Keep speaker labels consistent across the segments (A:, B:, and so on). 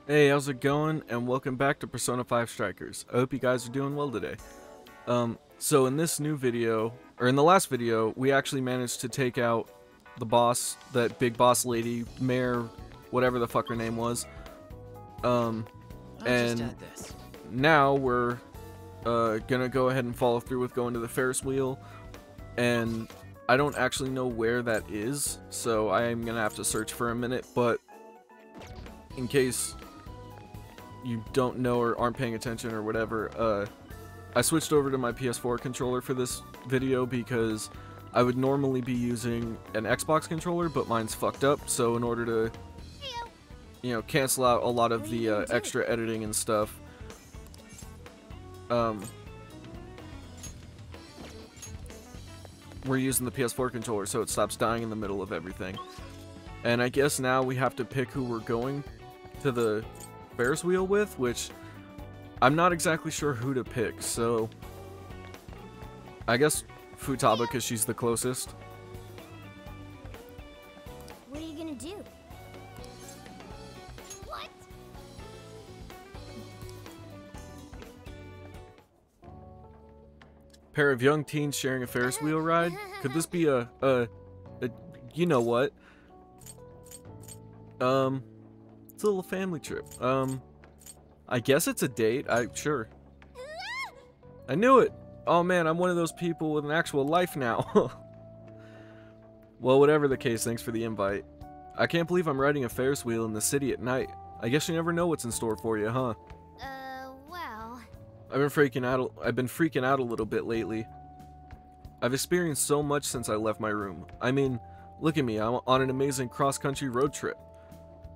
A: Hey, how's it going? And welcome back to Persona 5 Strikers. I hope you guys are doing well today. So in this new video, or in the last video, we actually managed to take out the boss, that big boss lady, Mayor, whatever the fuck her name was. And now we're gonna go ahead and follow through with going to the Ferris wheel. And I don't actually know where that is, so I am gonna have to search for a minute, but in case you don't know or aren't paying attention or whatever, I switched over to my PS4 controller for this video because I would normally be using an Xbox controller, but mine's fucked up, so in order to, you know, cancel out a lot of the extra editing and stuff, we're using the PS4 controller so it stops dying in the middle of everything. And I guess now we have to pick who we're going to the Ferris wheel with, which I'm not exactly sure who to pick, so I guess Futaba because she's the closest.
B: What are you gonna do? What?
A: Pair of young teens sharing a Ferris wheel ride? Could this be a you know what? It's a little family trip. I guess it's a date. Sure. I knew it. Oh man, I'm one of those people with an actual life now. Well, whatever the case, thanks for the invite. I can't believe I'm riding a Ferris wheel in the city at night. I guess you never know what's in store for you, huh?
B: Well...
A: I've been freaking out a little bit lately. I've experienced so much since I left my room. I mean, look at me, I'm on an amazing cross-country road trip.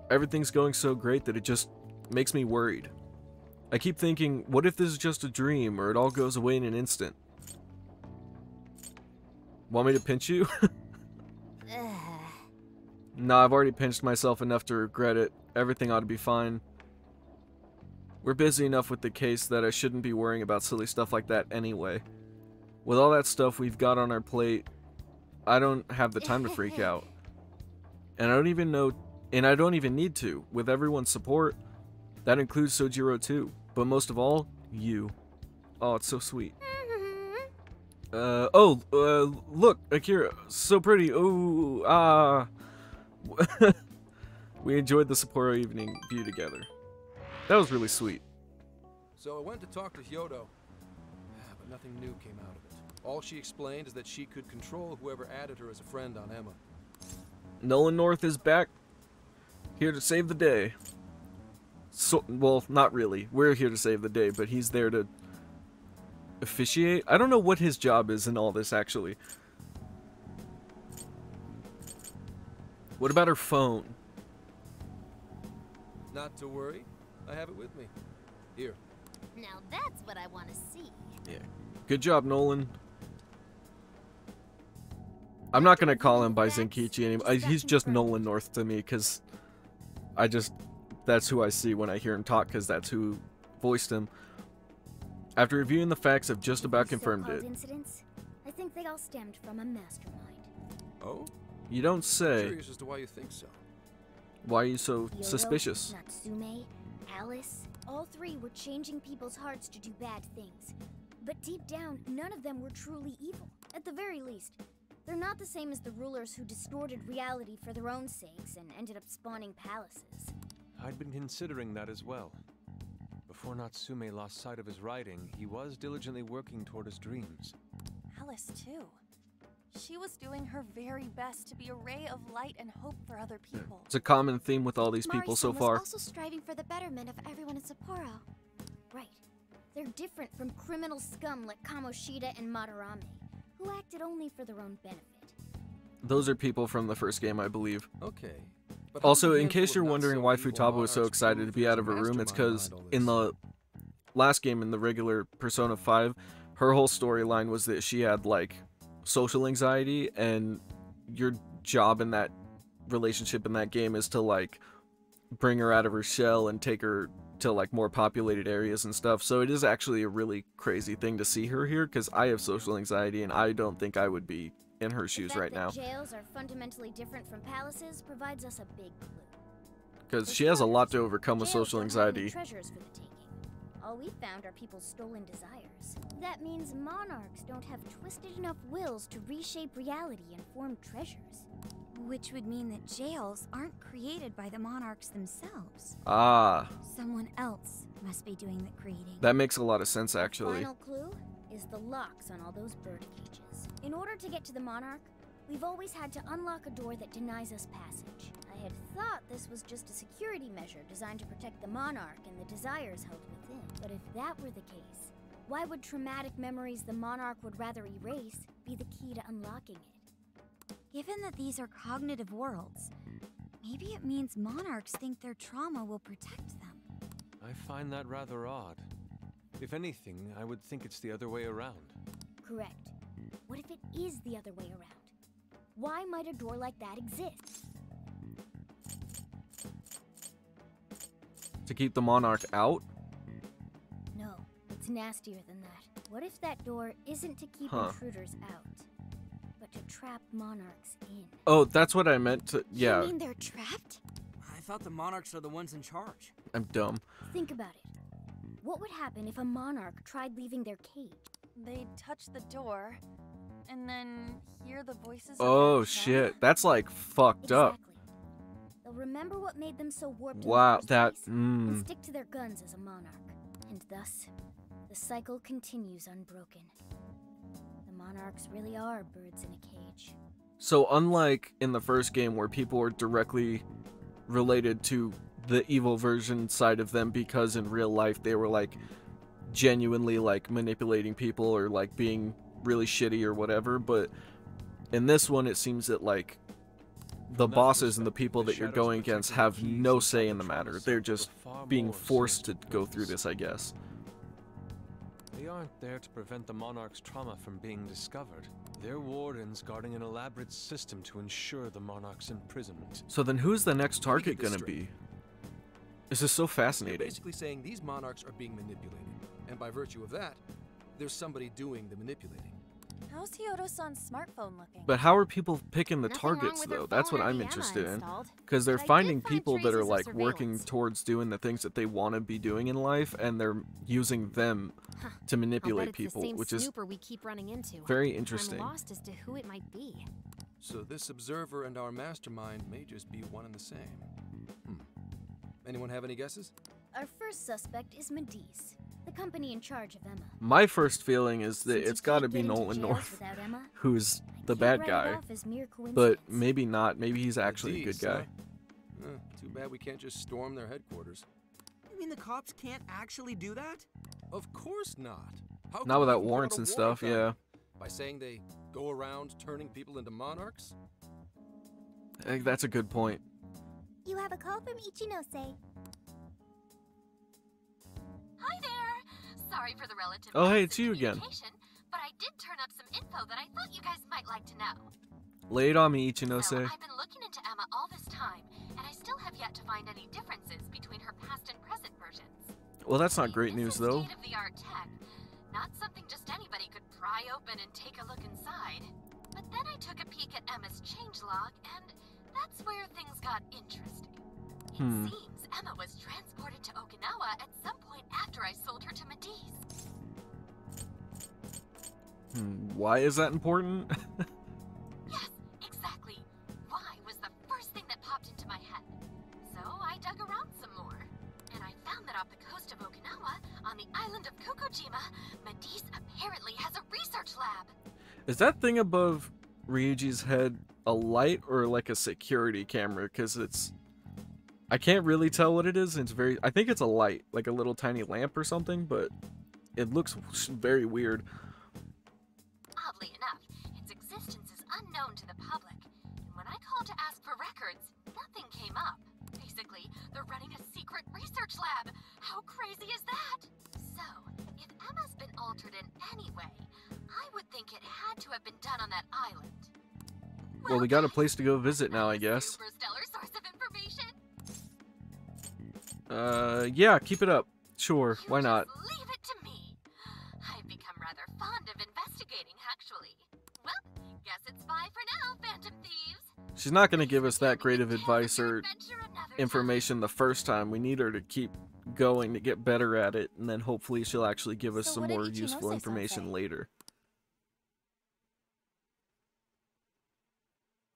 A: Everything's going so great that it just makes me worried. I keep thinking, what if this is just a dream, or it all goes away in an instant? Want me to pinch you? Nah, I've already pinched myself enough to regret it. Everything ought to be fine. We're busy enough with the case that I shouldn't be worrying about silly stuff like that anyway. With all that stuff we've got on our plate, I don't have the time to freak out. And I don't even need to. With everyone's support, that includes Sojiro too. But most of all, you. Oh, it's so sweet. Look, Akira, so pretty. Ooh, ah. We enjoyed the Sapporo evening view together. That was really sweet.
C: So I went to talk to Hyodo, but nothing new came out of it. All she explained is that she could control whoever added her as a friend on Emma.
A: Nolan North is back, here to save the day. So, well, not really. We're here to save the day, but he's there to officiate. I don't know what his job is in all this, actually. What about her phone?
C: Not to worry, I have it with me. Here.
B: Now that's what I want to see.
A: Yeah. Good job, Nolan. I'm not gonna call him by Zenkichi anymore. He's just Nolan North to me, because that's who I see when I hear him talk, because that's who voiced him. After reviewing the facts, I've just about confirmed it.
B: Incidents, I think they all stemmed from a mastermind.
C: Oh?
A: You don't
C: I'm
A: say.
C: curious as to why you think so.
A: Why are you so
B: Hyodo,
A: suspicious?
B: Natsume, Alice, all three were changing people's hearts to do bad things. But deep down, none of them were truly evil, at the very least. They're not the same as the rulers who distorted reality for their own sakes and ended up spawning palaces.
D: I'd been considering that as well. Before Natsume lost sight of his writing, he was diligently working toward his dreams.
E: Alice, too. She was doing her very best to be a ray of light and hope for other people.
A: It's a common theme with all these people so far.
B: Was also striving for the betterment of everyone in Sapporo. Right. They're different from criminal scum like Kamoshida and Madarame, who acted only for their own benefit.
A: Those are people from the first game, I believe.
C: Okay. But
A: Also,
C: how
A: in
C: can
A: case you're
C: not
A: wondering
C: so
A: why
C: evil
A: Futaba was so
C: monarchs
A: excited
C: prove
A: to be
C: he's
A: out
C: a
A: of her room, it's
C: mastermind
A: because
C: behind all
A: in
C: this?
A: the last game, in the regular Persona 5, her whole storyline was that she had, like, social anxiety, and your job in that relationship in that game is to, like, bring her out of her shell and take her to, like, more populated areas and stuff. So it is actually a really crazy thing to see her here, because I have social anxiety, and I don't think I would be in her shoes right now.
B: The fact that jails are fundamentally different from palaces provides us a big clue.
A: Because
B: For
A: she has a lot to
B: starters,
A: overcome with
B: jails
A: social
B: don't have any
A: anxiety.
B: treasures for the taking. All we found are people's stolen desires. That means monarchs don't have twisted enough wills to reshape reality and form treasures.
F: Which would mean that jails aren't created by the monarchs themselves.
A: Ah,
F: Someone else must be doing the creating.
A: that makes a lot of sense, actually.
B: Final clue is the locks on all those bird cages. In order to get to the monarch, we've always had to unlock a door that denies us passage. I had thought this was just a security measure designed to protect the monarch and the desires held within. But if that were the case, why would traumatic memories the monarch would rather erase be the key to unlocking it?
F: Given that these are cognitive worlds, maybe it means monarchs think their trauma will protect them.
D: I find that rather odd. If anything, I would think it's the other way around.
B: Correct. What if it is the other way around? Why might a door like that exist?
A: To keep the monarch out?
B: No, it's nastier than that. What if that door isn't to keep
A: Huh.
B: intruders out, but to trap monarchs in?
A: Oh, that's what I meant to. Yeah,
F: You mean they're trapped?
G: I thought the monarchs are the ones in charge.
A: I'm dumb.
B: Think about it. What would happen if a monarch tried leaving their cage?
E: They'd touch the door, and then hear the voices of
A: Oh,
E: their
A: shit.
E: kin.
A: That's like fucked up.
B: Exactly. They'll remember what made them so warped in
A: Wow,
B: the first
A: that.
B: place and stick to their guns as a monarch. And thus, the cycle continues unbroken. The monarchs really are birds in a cage.
A: So, unlike in the first game where people were directly related to the evil version side of them because in real life they were like genuinely like manipulating people or like being really shitty or whatever, but in this one it seems that like the
D: In that
A: bosses and the
D: respect,
A: people
D: the
A: that you're
D: shadows
A: going
D: protecting
A: against
D: the
A: have
D: keys
A: no
D: inside
A: say
D: the
A: in the matter.
D: trunks
A: They're
D: were
A: just
D: far
A: being
D: more
A: forced to
D: sinister
A: go
D: than
A: through
D: this.
A: this, I guess.
D: They aren't there to prevent the monarch's trauma from being discovered. They're wardens guarding an elaborate system to ensure the monarch's imprisonment.
A: So then who's the next
C: Let me
A: target
C: get this
A: gonna
C: straight.
A: be? This is so
C: You're
A: fascinating.
C: basically saying these monarchs are being manipulated, and by virtue of that, there's somebody doing the manipulating.
E: How's Hyodo-san's smartphone looking?
A: But how are people picking the
B: Nothing wrong
A: targets
B: with her
A: though? That's
B: phone
A: what
B: or
A: I'm
B: the Emma
A: interested in.
B: installed.
A: Because they're
B: But I did
A: finding
B: find
A: people that are
B: traces of
A: like working
B: surveillance.
A: towards doing the things that they want to be doing in life, and they're using them
H: Huh.
A: to
H: I'll
A: manipulate
H: bet it's
A: people,
H: the same
A: which is
H: snooper we keep running into.
A: very interesting.
H: I'm lost as to who it might be.
C: So this observer and our mastermind may just be one and the same. Anyone have any guesses?
B: Our first suspect is Medice, the company in charge of Emma.
A: My first feeling is that
B: Since
A: it's
B: you
A: got to
B: can't
A: be
B: get into
A: Nolan
B: jails
A: North,
B: without Emma,
A: who's
B: I
A: the
B: can't
A: bad
B: write it
A: guy.
B: off as mere
A: But
B: coincidence.
A: maybe not. Maybe he's actually a good
C: Medice,
A: guy.
C: huh? Too bad we can't just storm their headquarters.
G: You mean the cops can't actually do that?
C: Of course not. How could
A: Not
C: we
A: without
C: even put
A: warrants
C: out a
A: and stuff,
C: warrant on
A: yeah.
C: it? By saying they go around turning people into monarchs?
A: I think that's a good point.
B: You have a call from Ichinose.
I: Hi there! Sorry for the relative
A: Oh, hey,
I: lapse
A: it's
I: in
A: you again.
I: communication, but I did turn up some info that I thought you guys might like to know.
A: Lay it on me,
I: So,
A: Ichinose.
I: I've been looking into Emma all this time, and I still have yet to find any differences between her past and present versions.
A: Well, that's
I: I
A: not
I: mean,
A: great
I: this
A: news
I: is
A: though.
I: state-of-the-art tech, not something just anybody could pry open and take a look inside. But then I took a peek at Emma's changelog, and that's where things got interesting. It seems Emma was transported to Okinawa at some point after I sold her to Medice.
A: Why is that important?
I: Yes, exactly. Why was the first thing that popped into my head. So I dug around some more, and I found that off the coast of Okinawa, on the island of Kokojima, Medice apparently has a research lab.
A: Is that thing above Ryuji's head a light or like a security camera? Because it's... I can't really tell what it is. It's very... I think it's a light, like a little tiny lamp or something, but it looks very weird.
I: Oddly enough, its existence is unknown to the public, and when I called to ask for records, nothing came up. Basically, they're running a secret research lab. How crazy is that? So, if Emma's been altered in any way, I would think it had to have been done on that island.
A: Well, we got a
I: guys,
A: place to go visit now, I guess.
I: Super stellar source of information.
A: Yeah, keep it up. Sure,
I: You
A: why not?
I: just leave it to me. I've become rather fond of investigating, actually. Well, guess it's bye for now, Phantom Thieves.
A: She's not gonna give us that
I: Take
A: great of
I: the tales
A: advice
I: your
A: or
I: adventure another
A: information the first time. We need her to keep going to get better at it, and then hopefully she'll actually give us
B: So
A: some
B: what did
A: more
B: Ichinose
A: useful
B: say?
A: information later.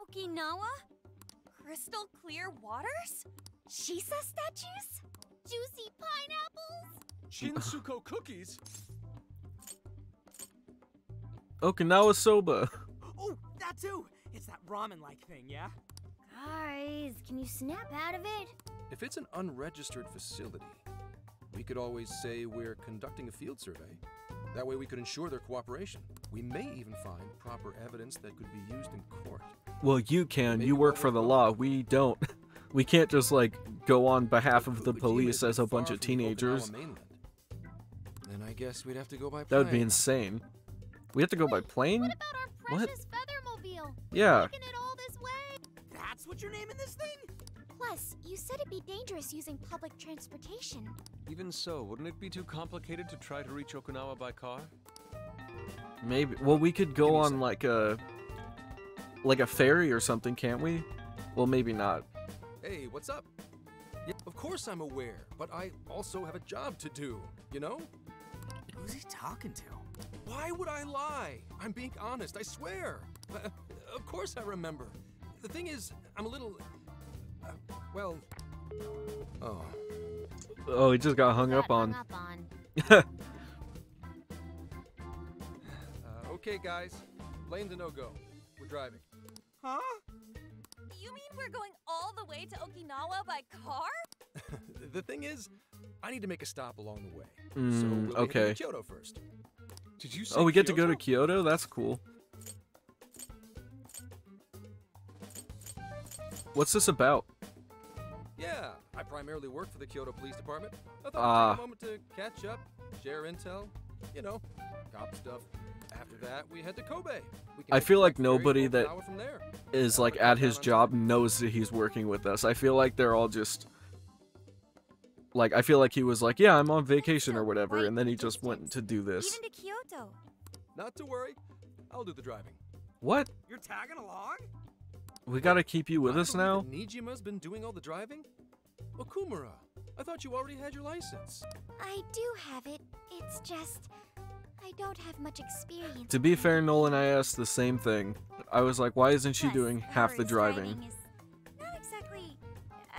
E: Okinawa? Crystal clear waters? Shisa statues? Juicy pineapples?
D: Shinsuko cookies?
A: Okinawa soba.
G: Oh, that too! It's that ramen-like thing, yeah?
B: Guys, can you snap out of it?
C: If it's an unregistered facility, we could always say we're conducting a field survey. That way we could ensure their cooperation. We may even find proper evidence that could be used in court.
A: Well, you can. You work for the law. We don't. We can't just, like, go on behalf of the
C: But
A: police
C: Kyoto
A: as a
C: is
A: bunch
C: far
A: of
C: from the Okinawa
A: teenagers.
C: mainland. Then I guess we'd have to go by
A: That would be
C: plane.
A: insane. We have to go by plane?
B: What about our
A: What?
B: precious feathermobile?
A: Yeah.
B: Taking it all this way?
G: That's what you're naming this thing?
B: Plus, you said it'd be dangerous using public transportation.
D: Even so, wouldn't it be too complicated to try to reach Okinawa by car?
A: Maybe. Well, we could
C: Give
A: go
C: me a
A: on
C: sec.
A: like a ferry or something, can't we? Well, maybe not.
C: Hey, what's up? Yeah, of course I'm aware, but I also have a job to do, you know?
G: Who's he talking to?
C: Why would I lie? I'm being honest, I swear. Of course I remember. The thing is, I'm a little... well... Oh.
A: Oh, he just got hung up
H: Got
A: on.
H: hung up on.
C: Okay, guys. Plane's a no-go. We're driving.
G: Huh?
E: You mean we're going all the way to Okinawa by car?
C: The thing is, I need to make a stop along the way. so
A: Mm,
C: we'll be
A: okay.
C: heading to Kyoto first.
D: Did you say
A: Oh, we get to go to
D: Kyoto?
A: Kyoto? That's cool. What's this about?
C: Yeah, I primarily work for the Kyoto Police Department. I thought
A: Ah.
C: I'd take a moment to catch up, share intel, you know, cop stuff. After that, we head to Kobe. We can
A: I
C: head
A: feel like
C: direct ferry to
A: nobody that
C: Okinawa from there.
A: is like
C: Wanna
A: at
C: cut
A: his
C: down on
A: job
C: time?
A: knows that he's working with us. I feel like they're all just like, I feel like he was like, yeah, I'm on vacation or whatever, and then he just went to do this.
F: Even to Kyoto.
C: Not to worry, I'll do the driving.
A: What?
G: You're tagging along?
A: We gotta keep you with
C: I
A: us
C: believe
A: now?
C: that Nijima's been doing all the driving? Okumura, I thought you already had your license.
B: I do have it. It's just, I don't have much experience.
A: To be fair, Nolan, I asked the same thing. I was like, why isn't she
F: Plus,
A: doing half the
F: Ferris
A: driving?
F: is not exactly.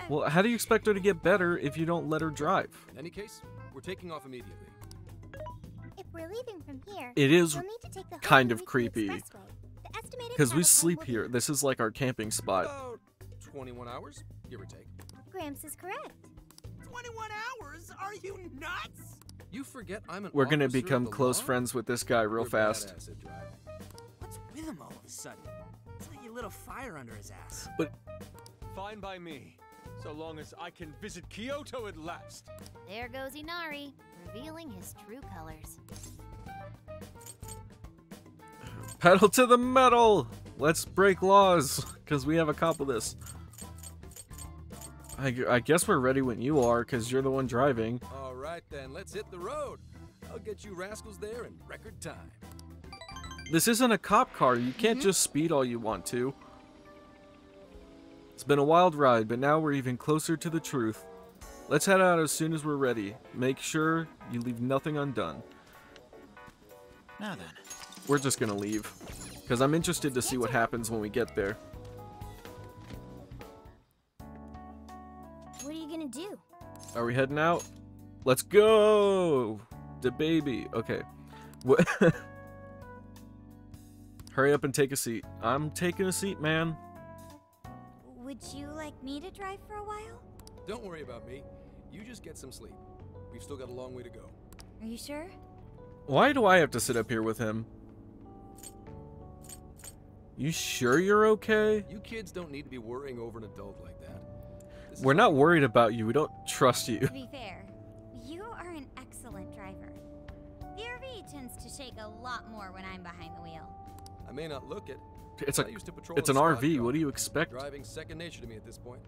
A: Well, how do you expect her to get better if you don't let her drive?
C: In any case, we're taking off immediately.
B: If we're leaving from here,
A: It is
B: we'll need to take the
A: kind
B: Hokkaido
A: of creepy.
B: Expressway. The estimated
A: because we
B: travel time
A: sleep
B: will
A: here.
B: be-
A: This is like our camping spot.
C: About 21 hours, give or take.
B: Gramps is correct.
G: 21 hours? Are you nuts?
C: You forget I'm an
A: We're gonna
C: officer of
A: become
C: the
A: close
C: law?
A: friends with this guy real
C: You're
A: fast.
C: badass at driving.
G: What's with him all of a sudden? It's like you lit a fire under his ass.
D: Fine by me, so long as I can visit Kyoto at last.
H: There goes Inari, revealing his true colors.
A: Pedal to the metal! Let's break laws, because we have a cop with us. I guess we're ready when you are, because you're the one driving.
C: All right then, let's hit the road. I'll get you rascals there in record time.
A: This isn't a cop car. You can't just speed all you want to. It's been a wild ride, but now we're even closer to the truth. Let's head out as soon as we're ready. Make sure you leave nothing undone.
J: Now then.
A: We're just gonna leave, because I'm interested to see what happens when we get there.
B: What are you gonna do?
A: Are we heading out? Let's go! The baby. Okay. What? Hurry up and take a seat. I'm taking a seat, man.
F: Would you like me to drive for a while?
C: Don't worry about me. You just get some sleep. We've still got a long way to go.
F: Are you sure?
A: Why do I have to sit up here with him? You sure you're okay?
C: You kids don't need to be worrying over an adult like that. This is
A: We're
C: all-
A: not worried about you. We don't trust you.
F: To be fair, you are an excellent driver. The RV tends to shake a lot more when I'm behind the wheel.
C: I may not look it.
A: It's
C: but
A: a
C: I used to patrol
A: it's
C: in
A: an
C: a squad
A: RV.
C: car.
A: What do you expect?
C: Driving's second nature to me at this point.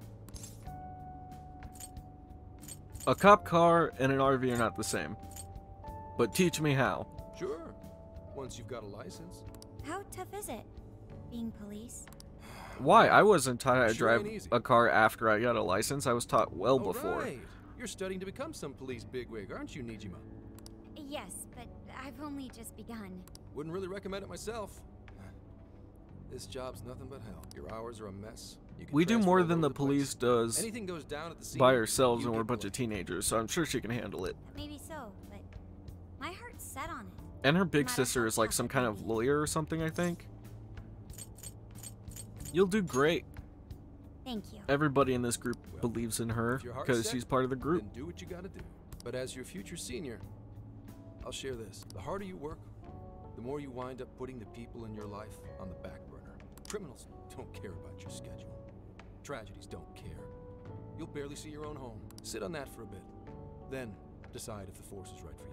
A: A cop car and an RV are not the same. But teach me how.
C: Sure. Once you've got a license.
F: How tough is it, being police?
A: Why? I wasn't taught how to
C: Sure
A: drive
C: ain't easy.
A: a car after I got a license. I was taught well
C: Oh,
A: before.
C: right. You're studying to become some police bigwig, aren't you, Nijima?
F: Yes, but I've only just begun.
C: Wouldn't really recommend it myself. This job's nothing but hell. Your hours are a mess. You can
A: We do
C: transfer
A: more
C: all
A: than
C: over
A: the
C: place.
A: police does
C: Anything goes down at the scene,
A: by ourselves,
C: you
A: and we're a
C: get
A: bunch of
C: blamed.
A: teenagers, so I'm sure she can handle it.
F: Maybe so, but my heart's set on it.
A: And her big
F: No matter
A: sister
F: how
A: is like
F: tough
A: some
F: it
A: kind
F: may
A: of
F: be.
A: lawyer or something, I think. You'll do great.
F: Thank you.
A: Everybody in this group
C: Well,
A: believes in her
C: If your heart's
A: because
C: set,
A: she's part of the group.
C: Then do what you gotta do. But as your future senior, I'll share this. The harder you work, the more you wind up putting the people in your life on the back burner. Criminals don't care about your schedule. Tragedies don't care. You'll barely see your own home. Sit on that for a bit. Then decide if the force is right for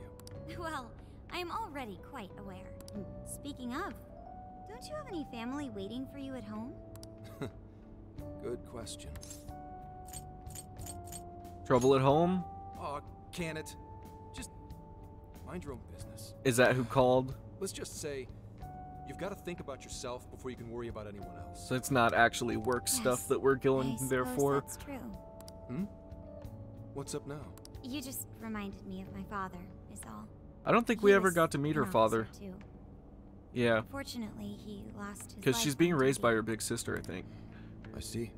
C: you.
F: Well, I am already quite aware. And speaking of, don't you have any family waiting for you at home?
C: Good question.
A: Trouble at home?
C: Aw, can it? Just mind your own business.
A: Is that who called?
C: Let's just say you've got to think about yourself before you can worry about anyone else.
A: So it's not actually work stuff
F: Yes,
A: that we're going
F: I
A: there
F: suppose
A: for.
F: That's true.
C: Hmm? What's up now?
F: You just reminded me of my father, is all.
A: I don't think
F: He
A: we ever
F: was
A: got to meet her
F: an
A: father.
F: officer, too.
A: Yeah,
F: Unfortunately, he lost his
A: because
F: life
A: she's being
F: on
A: raised by
F: duty.
A: her big sister, I think.
C: I see.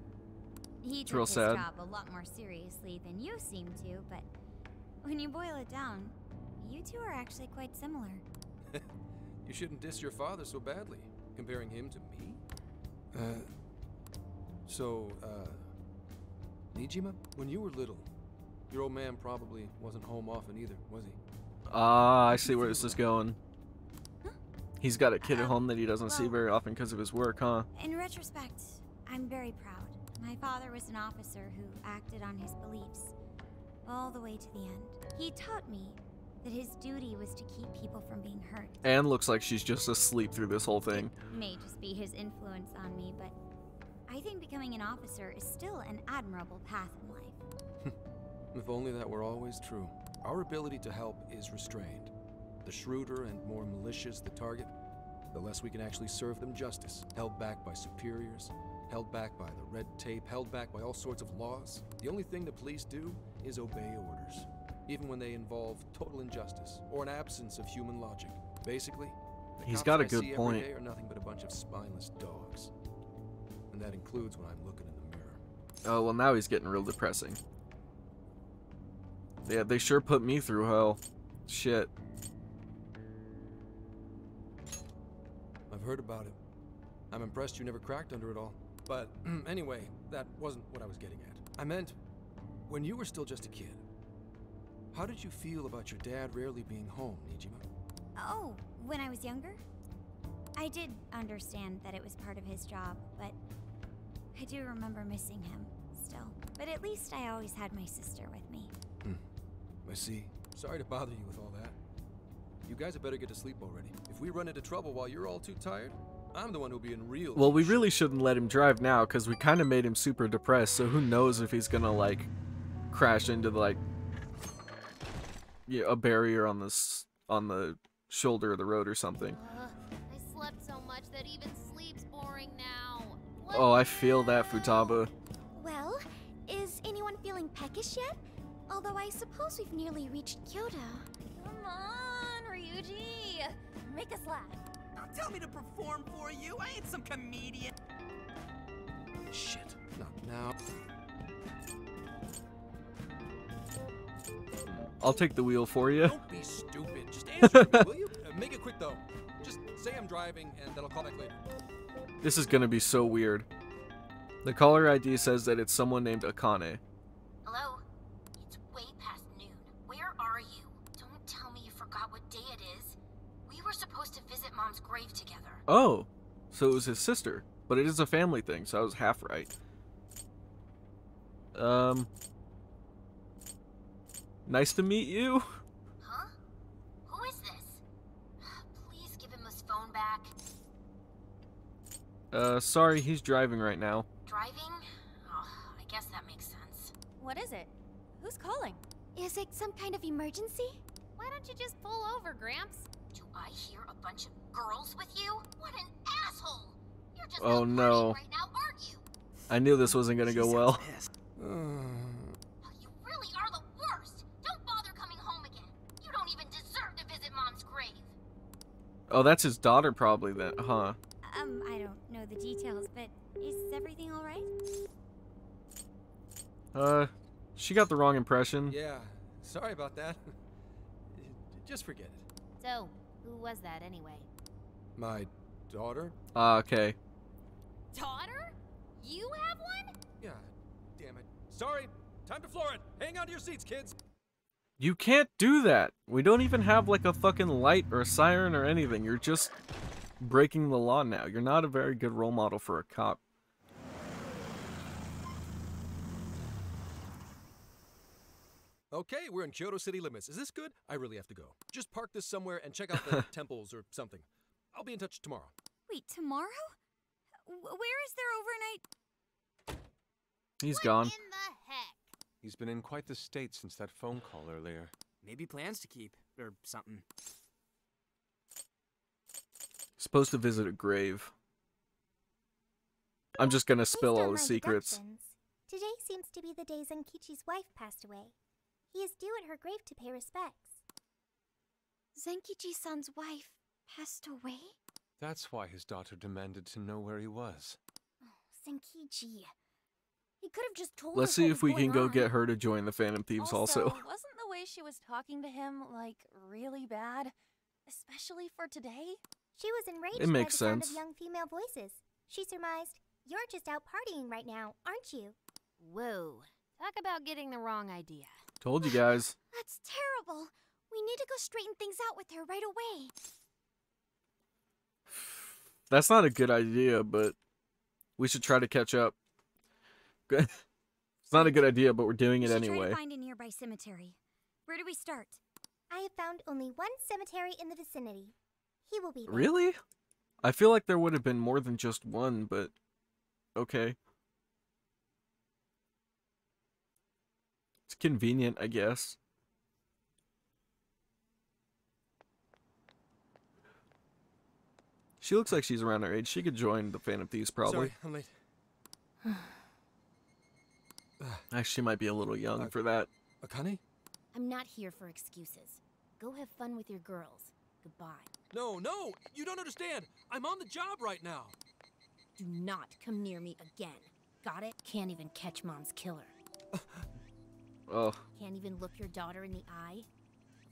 F: He
A: It's
F: took
A: real
F: his
A: sad.
F: job a lot more seriously than you seem to, but when you boil it down, you two are actually quite similar.
C: You shouldn't diss your father so badly, comparing him to me. Nijima, when you were little, your old man probably wasn't home often either, was he?
A: Ah, I see where this is going. He's got a kid at
F: Um,
A: home that he doesn't see
F: well-
A: very often because of his work, huh?
F: In retrospect, I'm very proud. My father was an officer who acted on his beliefs all the way to the end. He taught me that his duty was to keep people from being hurt.
A: Anne looks like she's just asleep through this whole thing.
F: It may just be his influence on me, but I think becoming an officer is still an admirable path in life.
C: If only that were always true. Our ability to help is restrained. The shrewder and more malicious the target, the less we can actually serve them justice. Held back by superiors, held back by the red tape, held back by all sorts of laws. The only thing the police do is obey orders, even when they involve total injustice or an absence of human logic. Basically, the
A: He's
C: cops
A: got a
C: I
A: good
C: see
A: point.
C: every day are nothing but a bunch of spineless dogs. And that includes when I'm looking in the mirror.
A: Oh, well, now he's getting real depressing. Yeah, they sure put me through hell. Shit.
C: I've heard about it. I'm impressed you never cracked under it all. But anyway, that wasn't what I was getting at. I meant, when you were still just a kid, how did you feel about your dad rarely being home, Nijima?
F: Oh, when I was younger? I did understand that it was part of his job, but I do remember missing him still. But at least I always had my sister with me.
C: I see. Sorry to bother you with all that. You guys had better get to sleep already. If we run into trouble while you're all too tired, I'm the one who'll be in real
A: Well, we
C: shit.
A: really shouldn't let him drive now because we kind of made him super depressed, so who knows if he's gonna, like, crash into, like, yeah, a barrier on the shoulder of the road or something.
H: I slept so much that even sleep's boring now. What
A: Oh, I feel that, Futaba.
B: Well, is anyone feeling peckish yet? Although I suppose we've nearly reached Kyoto.
E: Come on, Ryuji. Make us laugh.
G: Don't tell me to perform for you. I ain't some comedian.
C: Shit. Not now.
A: I'll take the wheel for you.
C: Don't be stupid. Just answer me, will you? Make it quick, though. Just say I'm driving, and then I'll call back later.
A: This is gonna be so weird. The caller ID says that it's someone named Akane.
I: Hello? It's way past noon. Where are you? Don't tell me you forgot what day it is. We were supposed to visit Mom's grave together.
A: Oh, so it was his sister. But it is a family thing, so I was half right. Nice to meet you.
I: Huh? Who is this? Please give him his phone back.
A: Sorry, he's driving right now.
I: Driving? Oh, I guess that makes sense.
E: What is it? Who's calling?
B: Is it some kind of emergency?
H: Why don't you just pull over, Gramps?
I: Do I hear a bunch of girls with you? What an asshole! You're You're just
A: Oh
I: out
A: no.
I: partying right now, aren't you?
A: I knew this wasn't gonna go well.
I: You really are the worst. Don't bother coming home again. You don't even deserve to visit Mom's grave.
A: Oh, that's his daughter probably then, huh?
F: I don't know the details, but is everything all right?
A: She got the wrong impression.
C: Yeah, sorry about that. Just forget it.
H: So, who was that anyway?
C: My daughter?
A: Okay.
H: Daughter? You have one?
C: Yeah, damn it. Sorry, time to floor it. Hang on to your seats, kids.
A: You can't do that. We don't even have like a fucking light or a siren or anything. You're just breaking the law now. You're not a very good role model for a cop.
C: Okay, we're in Kyoto city limits. Is this good? I really have to go. Just park this somewhere and check out the temples or something. I'll be in touch tomorrow.
F: Wait, tomorrow? Where is their overnight?
A: He's gone.
H: In the heck?
D: He's been in quite the state since that phone call earlier.
G: Maybe plans to keep, or something.
A: Supposed to visit a grave. I'm just gonna spill
B: Based on
A: all the
B: my
A: secrets.
B: deductions, today seems to be the day Zenkichi's wife passed away. He is due at her grave to pay respects.
F: Zenkichi-san's wife passed away?
D: That's why his daughter demanded to know where he was.
B: Zenkichi. He could have just told
A: Let's
B: us
A: see
B: what
A: if
B: was
A: we can
B: going
A: go
B: on.
A: get her to join the Phantom Thieves also.
E: Wasn't the way she was talking to him, like, really bad? Especially for today?
B: She was enraged
A: It makes
B: by the sound
A: sense.
B: of young female voices. She surmised, "You're just out partying right now, aren't you?"
H: Whoa. Talk about getting the wrong idea.
A: Told you guys.
B: That's terrible. We need to go straighten things out with her right away.
A: That's not a good idea, but we should try to catch up. It's not a good idea, but we're doing it
F: We should try
A: anyway.
F: to find a nearby cemetery. Where do we start?
B: I have found only one cemetery in the vicinity. He will be there.
A: Really? I feel like there would have been more than just one, but okay. It's convenient, I guess. She looks like she's around our age. She could join the Phantom Thieves, probably.
C: Sorry, I'm late.
A: Actually, she might be a little young for that.
C: Akane?
H: I'm not here for excuses. Go have fun with your girls. Goodbye.
C: No, you don't understand. I'm on the job right now.
H: Do not come near me again. Got it? Can't even catch Mom's killer.
A: Oh,
H: Can't even look your daughter in the eye?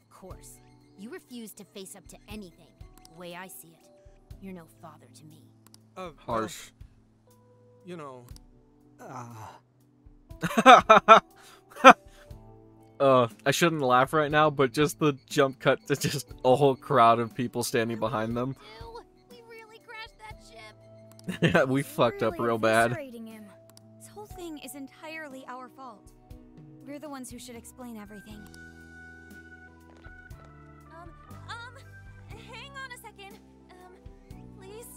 H: Of course. You refuse to face up to anything. The way I see it, you're no father to me.
A: harsh.
C: You know.
A: I shouldn't laugh right now, but just the jump cut to just a whole crowd of people standing behind them.
H: We really crashed that ship.
A: Yeah, we fucked up
B: Really
A: real bad.
B: eviscerating him.
F: This whole thing is entirely our fault. We're the ones who should explain everything.
E: Hang on a second. Please?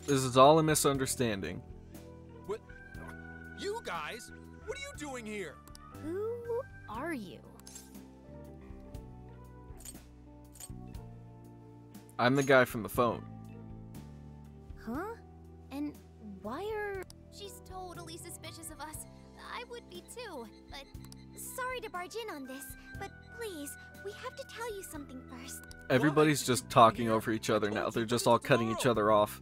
A: This is all a misunderstanding.
C: What? You guys? What are you doing here?
H: Who are you?
A: I'm the guy from the phone.
H: Huh? And why are...
B: She's totally suspicious of us. I would be too, but... Sorry to barge in on this, but please, we have to tell you something first.
A: Everybody's just talking over each other now. They're just all cutting each other off.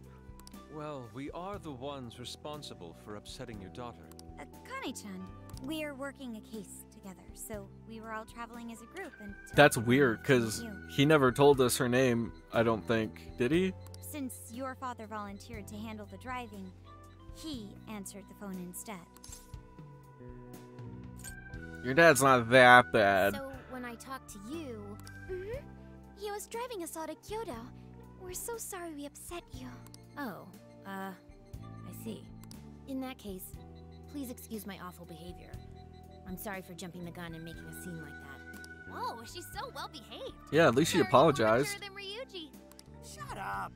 D: Well, we are the ones responsible for upsetting your daughter.
F: Akane-chan, we are working a case together, so we were all traveling as a group and...
A: That's weird, because
F: You.
A: he never told us her name, I don't think. Did he?
F: Since your father volunteered to handle the driving, he answered the phone instead.
A: Your dad's not that bad.
B: So, when I talked to you... He was driving us all to Kyoto. We're so sorry we upset you.
H: Oh, I see. In that case, please excuse my awful behavior. I'm sorry for jumping the gun and making a scene like that.
B: Whoa, she's so well behaved.
A: Yeah, at least she
B: Very
A: apologized.
B: more mature than Ryuji.
G: Shut up.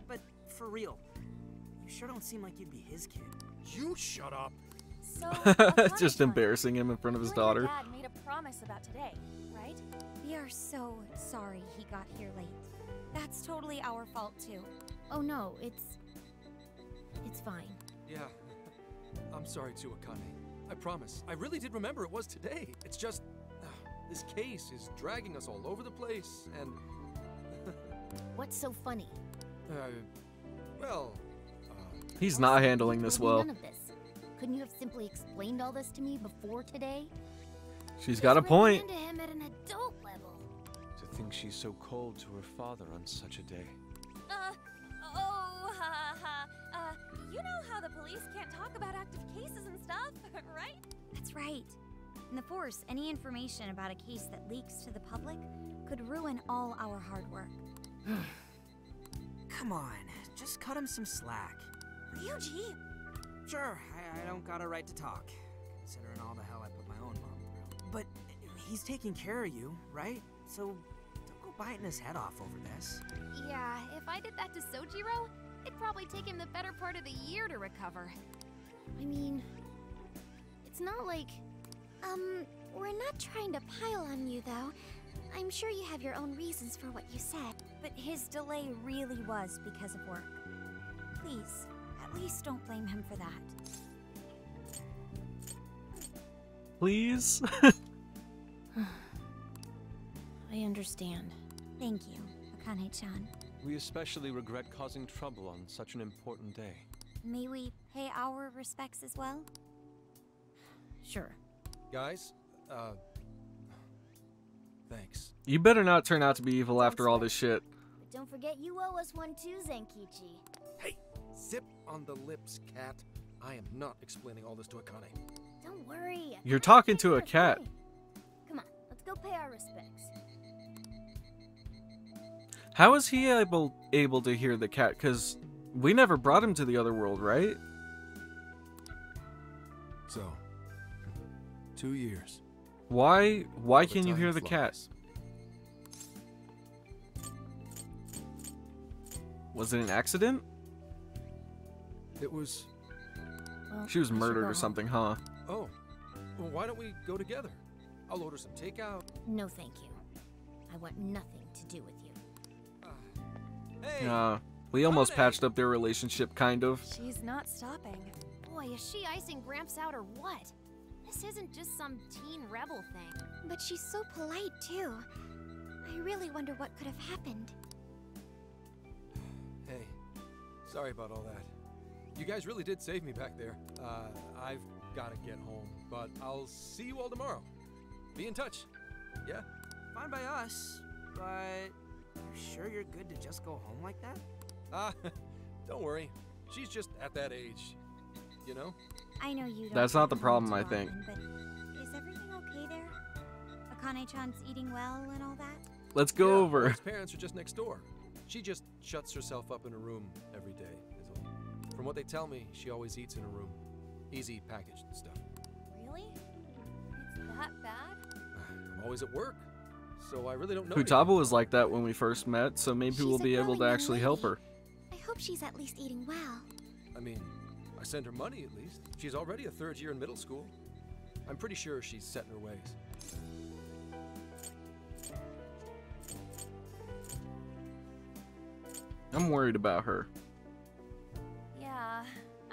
G: But for real, you sure don't seem like you'd be his kid.
C: You shut up.
E: So,
A: Just
E: Akane-chan,
A: embarrassing him in front of his
E: you and your
A: daughter.
E: Dad made a promise about today, right?
F: We are so sorry he got here late. That's totally our fault too.
H: Oh no, it's fine.
C: Yeah, I'm sorry too, Akane. I promise. I really did remember it was today. It's just, this case is dragging us all over the place, and...
H: What's so funny?
C: Well...
A: He's not handling this well.
H: None of this. Couldn't you have simply explained all this to me before today?
A: She's got a point.
B: Into him at an adult level.
D: To think she's so cold to her father on such a day.
E: You know how the police can't talk about active cases and stuff, right?
F: That's right. In the Force, any information about a case that leaks to the public could ruin all our hard work.
G: Come on, just cut him some slack.
E: Ryuji!
G: Sure, I don't got a right to talk, considering all the hell I put my own mom through. But he's taking care of you, right? So don't go biting his head off over this.
B: Yeah, if I did that to Sojiro, it'd probably take him the better part of the year to recover. I mean, it's not like...
F: We're not trying to pile on you, though. I'm sure you have your own reasons for what you said. But his delay really was because of work. Please, at least don't blame him for that.
A: Please?
H: I understand.
F: Thank you, Akane-chan.
D: We especially regret causing trouble on such an important day.
F: May we pay our respects as well?
H: Sure.
C: Guys, thanks.
A: You better not turn out to be evil after all this shit.
B: But don't forget you owe us one too, Zenkichi.
C: Hey, zip on the lips, cat. I am not explaining all this to Akane.
B: Don't worry.
A: You're talking to a cat.
B: Come on, let's go pay our respects.
A: How is he able to hear the cat? Because we never brought him to the other world, right?
C: So, 2 years.
A: Why can you hear the cat? Was it an accident?
C: It was...
H: Well,
A: She was
H: I should
A: murdered
H: go
A: or
H: home.
A: something, huh?
C: Oh, well, why don't we go together? I'll order some takeout.
H: No, thank you. I want nothing to do with you.
C: Hey!
A: We almost
C: Akane!
A: patched up their relationship, kind of.
E: She's not stopping.
B: Boy, is she icing Gramps out or what? This isn't just some teen rebel thing.
F: But she's so polite, too. I really wonder what could have happened.
C: Hey, sorry about all that. You guys really did save me back there. I've got to get home, but I'll see you all tomorrow. Be in touch. Yeah?
G: Fine by us, but you sure you're good to just go home like that?
C: Don't worry. She's just at that age, you know?
F: I know you don't.
A: That's not the
F: come
A: problem,
F: home
A: I
F: too
A: think.
F: often, but is everything okay there? Akane-chan's eating well and all that?
A: Let's go
C: Yeah,
A: over.
C: His parents are just next door. She just shuts herself up in a room every day, is all. From what they tell me, she always eats in a room. Easy packaged stuff.
E: Really? It's that bad?
C: I'm always at work, so I really don't know.
A: Futaba was like that when we first met, so maybe
F: She's
A: we'll
F: a
A: be able
F: growing
A: to
F: young
A: actually help
F: lady.
A: her.
F: I hope she's at least eating well.
C: I mean, I send her money at least. She's already a third year in middle school. I'm pretty sure she's set in her ways.
A: I'm worried about her.
E: Yeah.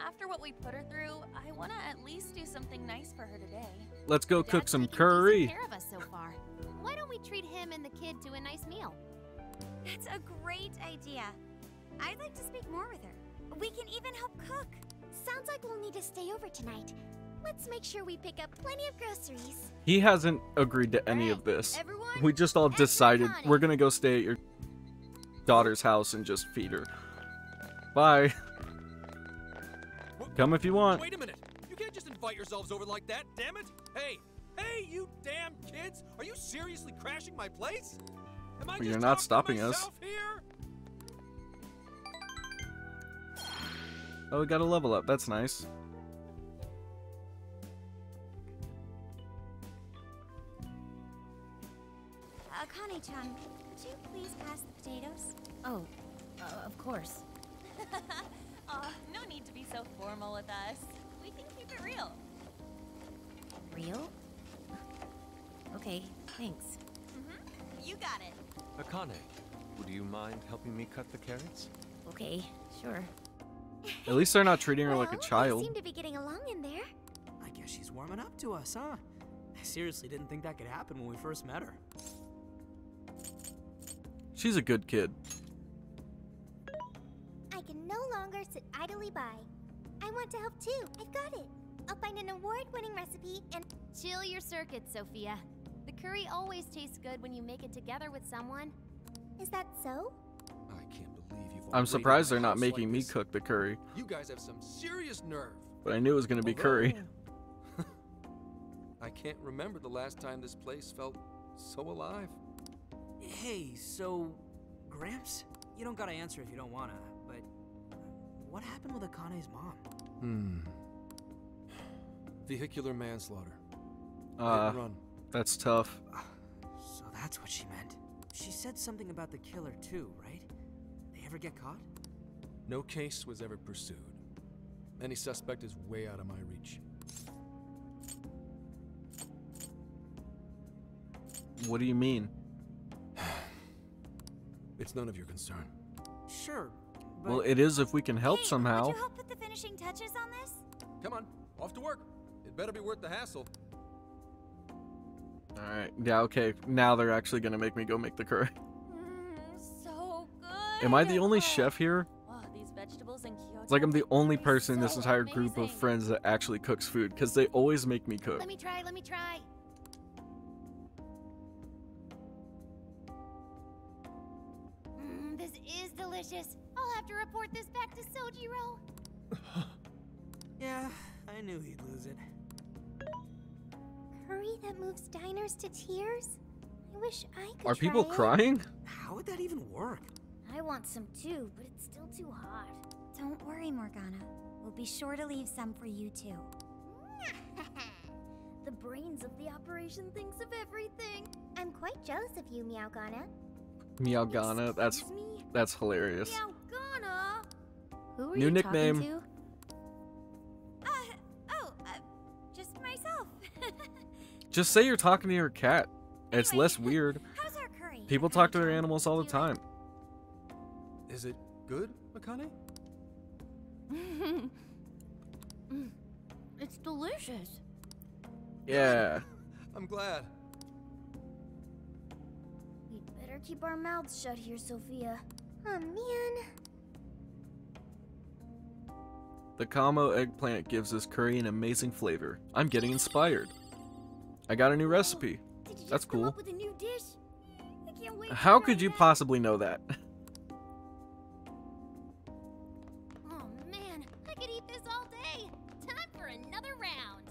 E: After what we put her through, I want to at least do something nice for her today.
A: Let's go
B: Dad's
A: cook some
B: taking
A: curry.
B: decent care of us so far. Why don't we treat him and the kid to a nice meal?
F: That's a great idea. I'd like to speak more with her. We can even help cook.
B: Sounds like we'll need to stay over tonight. Let's make sure we pick up plenty of groceries.
A: He hasn't agreed to any of this.
B: Everyone,
A: We just all
B: and
A: decided
B: Connie.
A: we're gonna go stay at your daughter's house and just feed her. Bye. Come if you want.
C: Wait a minute! You can't just invite yourselves over like that, damn it! Hey! Hey, you damn kids! Are you seriously crashing my place? Am I
A: Well,
C: just
A: you're not
C: talking to
A: stopping us.
C: myself here?
A: Oh, we got a level up. That's nice.
F: Akane-chan, could you please pass the potatoes?
H: Oh, of course.
E: No need to be so formal with us. We can keep it real.
H: Real? Okay, thanks.
E: You got it.
D: Akane, would you mind helping me cut the carrots?
H: Okay, sure.
A: At least they're not treating her like a
B: Well,
A: child.
B: They seem to be getting along in there.
G: I guess she's warming up to us, huh? I seriously didn't think that could happen when we first met her.
A: She's a good kid.
B: I can no longer sit idly by. I want to help too. I've got it. I'll find an award-winning recipe and...
K: Chill your circuits, Sophia. The curry always tastes good when you make it together with someone.
B: Is that so?
C: I can't believe you've
A: I'm
C: raided
A: surprised
C: my
A: they're not
C: house
A: making
C: like
A: me
C: this.
A: cook the curry,
C: You guys have some serious nerve.
A: but I knew it was gonna be curry.
C: Although, I can't remember the last time this place felt so alive.
G: Hey, so... Gramps? You don't gotta answer if you don't wanna, but... What happened with Akane's mom?
C: Vehicular manslaughter. Hit and run.
A: That's tough.
G: So that's what she meant. She said something about the killer too, right? They ever get caught?
C: No case was ever pursued. Any suspect is way out of my reach.
A: What do you mean?
C: It's none of your concern.
G: Sure, but...
A: Well, it is if we can help
F: Hey,
A: somehow.
F: Would you help put the finishing touches on this?
C: Come on, off to work. It better be worth the hassle.
A: Alright, yeah, okay. Now they're actually gonna make me go make the curry.
E: So good.
A: Am I the only chef here?
E: Oh, these vegetables in Kyoto.
A: It's like I'm the only
E: taste
A: person in this
E: so
A: entire group of
E: amazing.
A: friends that actually cooks food, because they always make me cook.
H: Let me try, let me try. This is delicious. I'll have to report this back to Sojiro.
G: Yeah, I knew he'd lose it.
B: Curry that moves diners to tears? I wish I could
A: Are people
B: try it.
A: crying?
G: How would that even work?
B: I want some too, but it's still too hot.
F: Don't worry, Morgana. We'll be sure to leave some for you too.
B: The brains of the operation thinks of everything. I'm quite jealous of you, Meowgana.
A: Meowgana,
B: Excuse me?
A: that's hilarious.
B: Meowgana!
H: Who are
A: New
H: you
A: nickname.
H: talking to?
F: Just myself.
A: Just say you're talking to your cat. It's
F: Anyway,
A: less weird.
F: How's our curry?
A: People talk to their animals all the time.
C: Is it good, Akane?
H: It's delicious.
A: Yeah.
C: I'm glad.
B: We'd better keep our mouths shut here, Sophia. Oh, man.
A: The Kamo eggplant gives this curry an amazing flavor. I'm getting inspired. I got a new recipe.
B: Did you
A: That's
B: just come
A: cool.
B: up with a new dish? I can't wait to
A: How
B: try
A: could you
B: that.
A: possibly know that?
K: Oh man, I could eat this all day. Time for another round.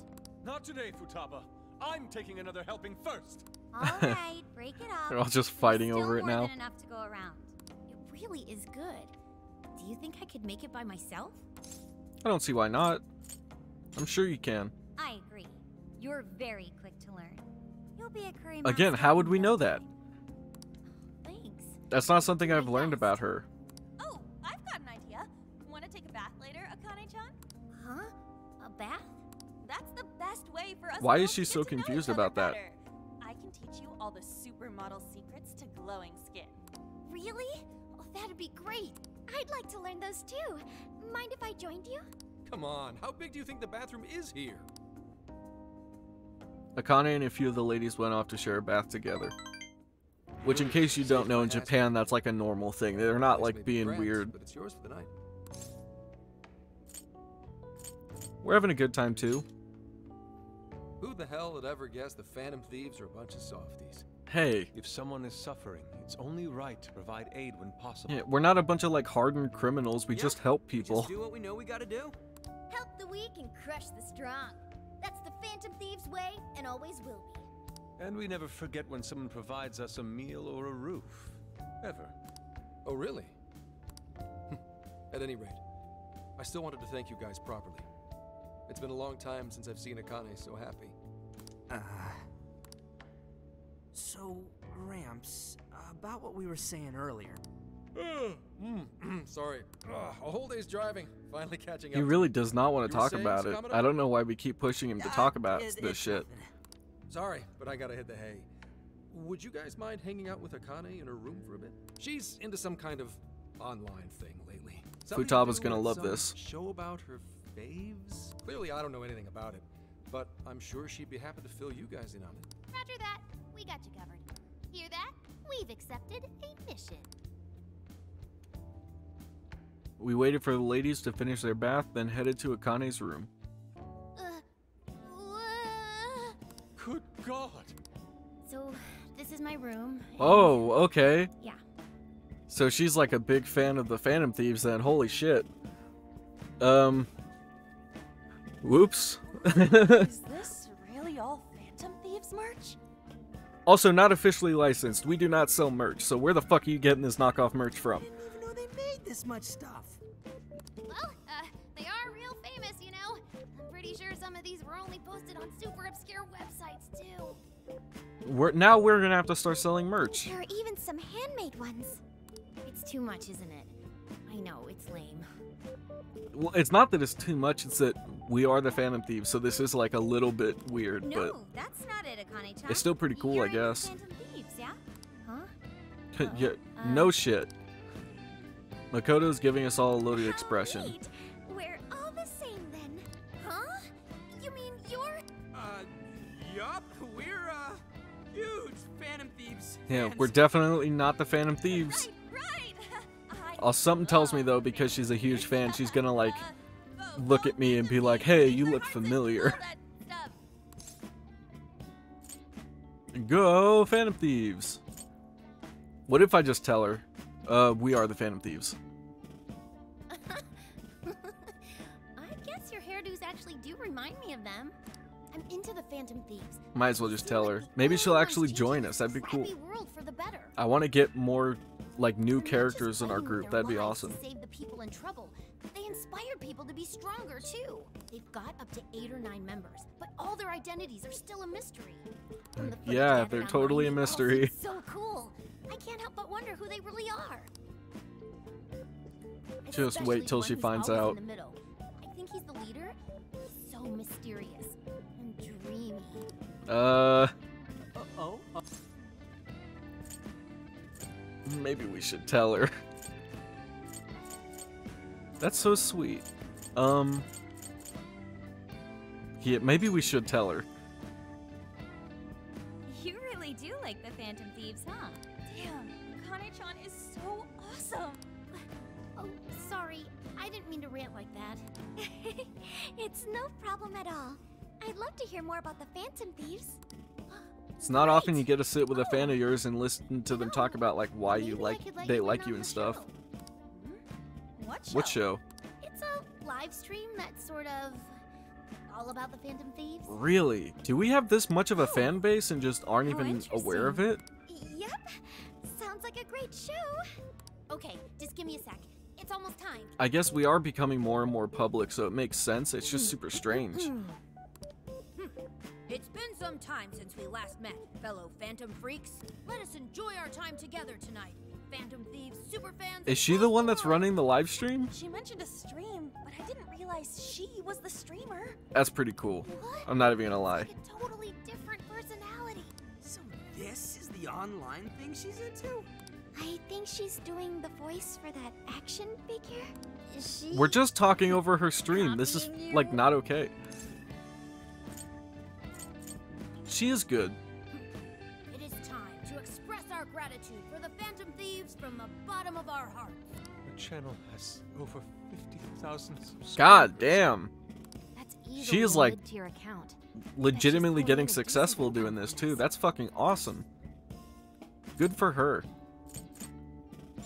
D: Not today, Futaba. I'm taking another helping first.
F: All right, break it up.
A: They're all just
F: There's
A: fighting
F: still
A: over it
F: more
A: now.
F: than enough to go around.
H: It really is good. Do you think I could make it by myself?
A: I don't see why not. I'm sure you can.
F: I agree. You're very quick to learn. You'll be a curry
A: Again,
F: master
A: how would
F: in
A: we
F: no
A: know that?
F: time.
H: Thanks.
A: That's not something I've learned about her.
E: Oh, I've got an idea. Want to take a bath later, Akane-chan?
H: Huh? A bath?
E: That's the best way for us
A: Why
E: both
A: is she
E: to
A: so
E: get to know
A: confused
E: each other
A: about that?
E: better. I can teach you all the supermodel secrets to glowing skin.
B: Really? Oh, that'd be great. I'd like to learn those too. Mind if I joined you?
C: Come on, how big do you think the bathroom is here?
A: Akane and a few of the ladies went off to share a bath together. Which, in case you don't know, in Japan, that's like a normal thing. They're not
C: Place may
A: like
C: be
A: being
C: cramped,
A: weird.
C: But it's yours for the night.
A: We're having a good time too.
C: Who the hell would ever guess the Phantom Thieves are a bunch of softies?
A: Hey,
D: If someone is suffering, it's only right to provide aid when possible.
A: yeah, we're not a bunch of like hardened criminals. We
G: Yeah,
A: just help
G: We
A: people.
G: just do what we know we gotta do.
B: Help the weak and crush the strong. That's the Phantom Thieves' way and always will be.
D: And we never forget when someone provides us a meal or a roof. Ever.
C: Oh, really? At any rate, I still wanted to thank you guys properly. It's been a long time since I've seen Akane so happy.
G: So, Gramps, about what we were saying earlier.
C: Sorry. A whole day's driving. Finally catching up.
A: He really does not want
C: You
A: to
C: were
A: talk
C: saying,
A: about it.
C: Commodore?
A: I don't know why we keep pushing him to talk about this shit.
C: Sorry, but I gotta hit the hay. Would you guys mind hanging out with Akane in her room for a bit? She's into some kind of online thing lately. Something to
A: Futaba's
C: do
A: gonna
C: with
A: love
C: some
A: this.
C: Show about her faves? Clearly, I don't know anything about it, but I'm sure she'd be happy to fill you guys in on it.
K: Roger that. We got you covered. Hear that? We've accepted a mission.
A: We waited for the ladies to finish their bath, then headed to Akane's room.
D: Good God!
H: So, this is my room.
A: Oh, okay.
H: Yeah.
A: So she's like a big fan of the Phantom Thieves then. Holy shit. Whoops.
E: Is this really all Phantom Thieves merch?
A: Also, not officially licensed. We do not sell merch. So where the fuck are you getting this knockoff merch from?
G: I didn't even know they made this much stuff.
K: Well, they are real famous, you know. I'm pretty sure some of these were only posted on super obscure websites, too.
A: Now we're gonna have to start selling merch.
F: There are even some handmade ones.
H: It's too much, isn't it? I know, it's lame.
A: Well, it's not that it's too much. It's that we are the Phantom Thieves, so this is like a little bit weird,
F: No,
A: but
F: that's not it, Akane-chan.
A: it's still pretty cool,
F: You're
A: I
F: in the
A: guess.
F: Phantom Thieves, yeah?
H: Huh?
A: Yeah, no shit. Makoto's giving us all a loaded
F: How
A: expression.
F: neat. We're all the same then. Huh? You mean you're...
G: Yup. We're, huge Phantom Thieves
A: Yeah,
G: fans.
A: we're definitely not the Phantom Thieves.
F: Right.
A: Something tells me though, because she's a huge fan, she's gonna like look at me and be like, "Hey, you look familiar." Go Phantom Thieves. What if I just tell her, we are the Phantom Thieves?
H: I guess your hairdos actually do remind me of them. I'm into the Phantom Thieves.
A: Might as well just tell her. Maybe she'll actually join us. That'd be cool.
K: World for the better.
A: I want to get more like new
K: They're not just
A: characters in our
K: fighting with
A: group.
K: their
A: That'd be
K: lives to
A: awesome.
K: Save the people in trouble. They inspired people to be stronger too. They've got up to 8 or 9 members, but all their identities are still a mystery. From the footage
A: Yeah,
K: gathered
A: they're
K: online,
A: totally a
K: they all
A: mystery.
K: seem so cool. I can't help but wonder who they really are.
A: Just
K: Especially
A: wait till
K: the
A: she
K: one who's
A: finds
K: always
A: out.
K: in the middle. I think he's the leader. He's so mysterious and dreamy.
A: Maybe we should tell her. That's so sweet. Yeah, maybe we should tell her.
F: You really do like the Phantom Thieves, huh?
E: Damn, Akane-chan is so awesome.
K: Oh, sorry. I didn't mean to rant like that.
F: It's no problem at all. I'd love to hear more about the Phantom Thieves.
A: It's not often you get to sit with a fan of yours and listen to them talk about like why you
K: Maybe I
A: like
K: could let
A: they
K: you
A: like
K: in
A: you
K: on
A: and
K: the
A: stuff.
K: show.
A: What show?
K: It's a live stream that's sort of all about the Phantom Thieves.
A: Really? Do we have this much of a fan base and just aren't
F: How
A: even aware of it?
F: Yep. Sounds like a great show.
K: Okay, just give me a sec. It's almost time.
A: I guess we are becoming more and more public, so it makes sense. It's just super strange.
H: It's been some time since we last met, fellow Phantom Freaks. Let us enjoy our time together tonight. Phantom Thieves superfans.
A: Is she the one that's running the live stream?
E: She mentioned a stream, but I didn't realize she was the streamer.
A: That's pretty cool. I'm not even gonna lie.
K: Like a totally different personality.
G: So this is the online thing she's into?
F: I think she's doing the voice for that action figure.
K: Is she?
A: We're just talking over her stream. This is
K: Copying you?
A: like not okay. She is good.
H: It is time to express our gratitude for the Phantom Thieves from the bottom of our hearts.
D: The channel has over 50,000 subscribers.
A: God damn.
K: That's
A: She is
K: easily
A: like
K: a mid-tier account.
A: legitimately
K: pulling
A: getting
K: in a decent
A: successful
K: amount
A: doing
K: from
A: this
K: this.
A: too. That's fucking awesome. Good for her.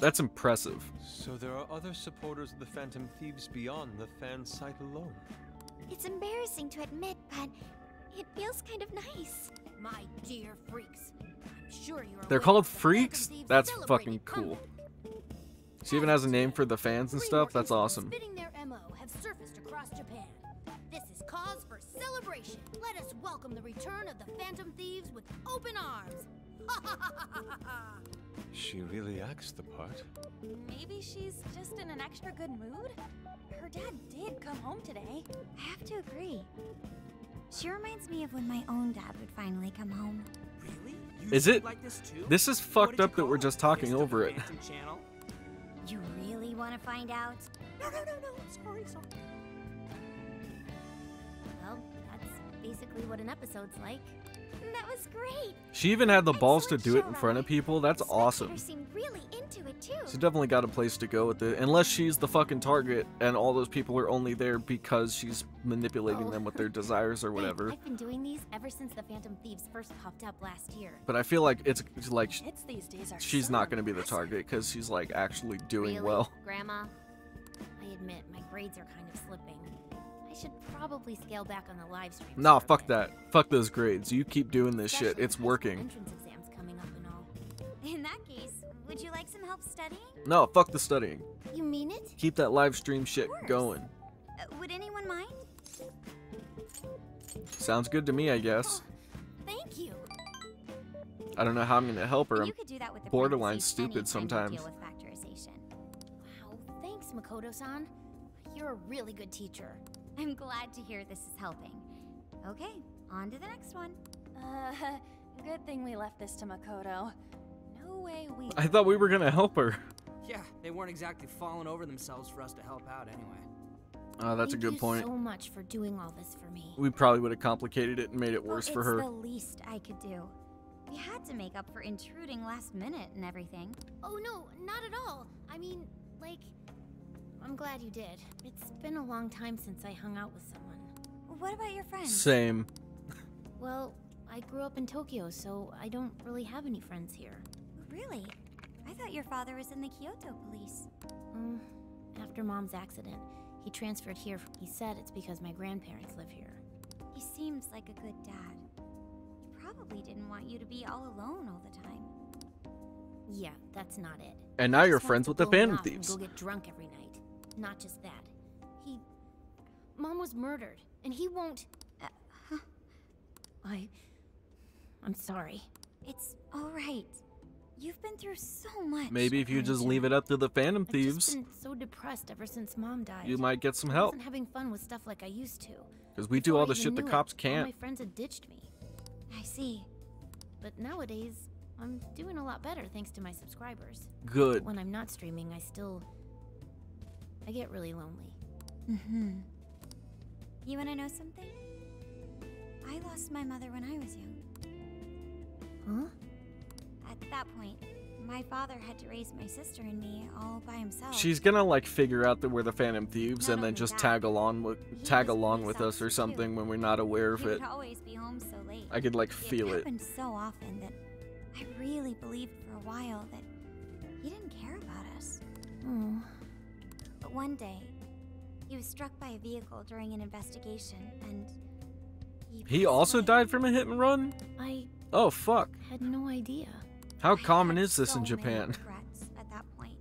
A: That's impressive.
D: So there are other supporters of the Phantom Thieves beyond the fan site alone.
F: It's embarrassing to admit, but it feels kind of nice.
H: My dear freaks, I'm sure you're
A: They're
H: aware
A: called
H: that the
A: freaks?
H: Phantom Thieves
A: That's
H: celebrated
A: fucking cool. She even has a name for the fans and stuff. That's awesome.
H: Fitting their MO have surfaced across Japan. This is cause for celebration. Let us welcome the return of the Phantom Thieves with open arms.
D: She really acts the part.
E: Maybe she's just in an extra good mood? Her dad did come home today.
F: I have to agree. She reminds me of when my own dad would finally come home.
G: Really?
A: Is it?
G: Like this too?
A: This is fucked up that we're just talking
G: Fist of
A: over
G: the
A: it.
G: Phantom Channel?
F: You really want to find out?
G: No. Sorry.
H: Well, that's basically what an episode's like.
F: That was great.
A: She even had the balls to
B: Excellent
A: do it
B: show,
A: in front of
B: Riley.
A: people. That's
B: The
A: awesome.
B: spectators seem really into it too.
A: She's definitely got a place to go with it. Unless she's the fucking target and all those people are only there because she's manipulating
H: Oh.
A: them with their desires or whatever.
H: I've been doing these ever since the Phantom Thieves first popped up last year.
A: But I feel like it's like
E: Kids these days are
A: she's
E: so
A: not going to be the
E: impressive.
A: target because she's like actually doing
H: Really,
A: well.
H: Grandma? I admit, my grades are kind of slipping. I should probably scale back on the live stream.
A: Nah, fuck that. Fuck those grades. You keep doing this shit. It's working.
H: Entrance exams coming up and all.
F: In that case, would you like some help studying?
A: No, fuck the studying.
B: You mean it?
A: Keep that live stream shit
F: course.
A: going.
F: Would anyone mind?
A: Sounds good to me, I guess.
B: Thank you.
A: I don't know how I'm going to help her.
F: And
A: I'm
F: you could do that with the
A: borderline
F: parentheses
A: stupid
F: anytime you
A: sometimes.
F: deal with factorization.
B: Wow, thanks, Makoto-san. You're a really good teacher.
F: I'm glad to hear this is helping. Okay, on to the next one.
E: Good thing we left this to Makoto. No way we.
A: I thought we were going to help her.
G: Yeah, they weren't exactly falling over themselves for us to help out anyway.
A: Oh, that's a
B: Thank
A: good
B: you
A: point.
B: so much for doing all this for me.
A: We probably would have complicated it and made it worse for her.
F: It's the least I could do. We had to make up for intruding last minute and everything.
B: Oh no, not at all. I mean, like, I'm glad you did.
H: It's been a long time since I hung out with someone.
F: What about your friends?
A: Same.
H: Well, I grew up in Tokyo, so I don't really have any friends here.
F: Really? I thought your father was in the Kyoto police.
H: After Mom's accident, he transferred here. He said it's because my grandparents live here.
F: He seems like a good dad. He probably didn't want you to be all alone all the time.
H: Yeah, that's not it.
A: And now
H: He
A: you're
H: just
A: friends
H: wants
A: with
H: to
A: the
H: blow me
A: Phantom
H: off and
A: Thieves.
H: Go get drunk every night. Not just that. Mom was murdered, and he won't. I'm sorry.
F: It's all right. You've been through so much.
A: Maybe if you just
F: Akane-chan.
A: leave it up to the Phantom
H: I've just
A: Thieves,
H: been so depressed ever since Mom died.
A: you might get some
H: I
A: help.
H: wasn't having fun with stuff like I used to.
A: Because we do
H: Before
A: all
H: I
A: the
H: even
A: shit the
H: knew it,
A: cops
H: all
A: can't.
H: my friends had ditched me.
F: I see.
H: But nowadays, I'm doing a lot better thanks to my subscribers.
A: Good.
H: When I'm not streaming, I get really lonely.
F: Mm-hmm. You want to know something? I lost my mother when I was young.
H: Huh?
F: At that point, my father had to raise my sister and me all by himself.
A: She's gonna like figure out that we're the Phantom Thieves
F: Not
A: and then
F: only
A: just
F: that,
A: tag along
F: he was
A: with
F: police
A: us or
F: officer,
A: something
F: too.
A: when we're not aware of
F: He
A: it.
F: would always be home so late.
A: I could like feel it.
F: happened so often that I really believed for a while that he didn't care about us.
H: Oh.
F: But one day, he was struck by a vehicle during an investigation, and
A: He
F: passed
A: also
F: away.
A: died from a hit and run?
H: I
A: Oh fuck.
H: had no idea.
A: How
F: I
A: common
F: had
A: is this
F: so
A: in
F: many
A: Japan?
F: regrets at that point.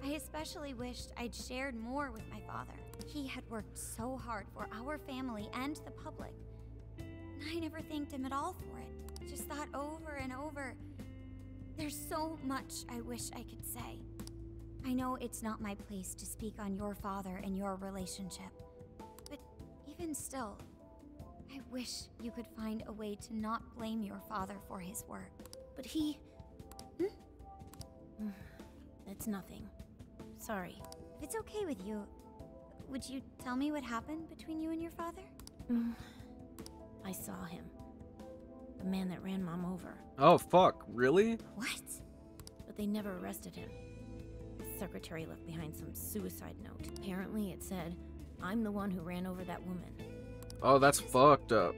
F: I especially wished I'd shared more with my father. He had worked so hard for our family and the public. And I never thanked him at all for it. Just thought over and over. There's so much I wish I could say. I know it's not my place to speak on your father and your relationship. But even still, I wish you could find a way to not blame your father for his work.
H: But he... It's nothing. Sorry.
F: If it's okay with you, would you tell me what happened between you and your father?
H: I saw him. The man that ran Mom over.
A: Oh fuck, really?
F: What?
H: But they never arrested him. His secretary left behind some suicide note. Apparently it said, I'm the one who ran over that woman.
A: Oh, that's fucked up.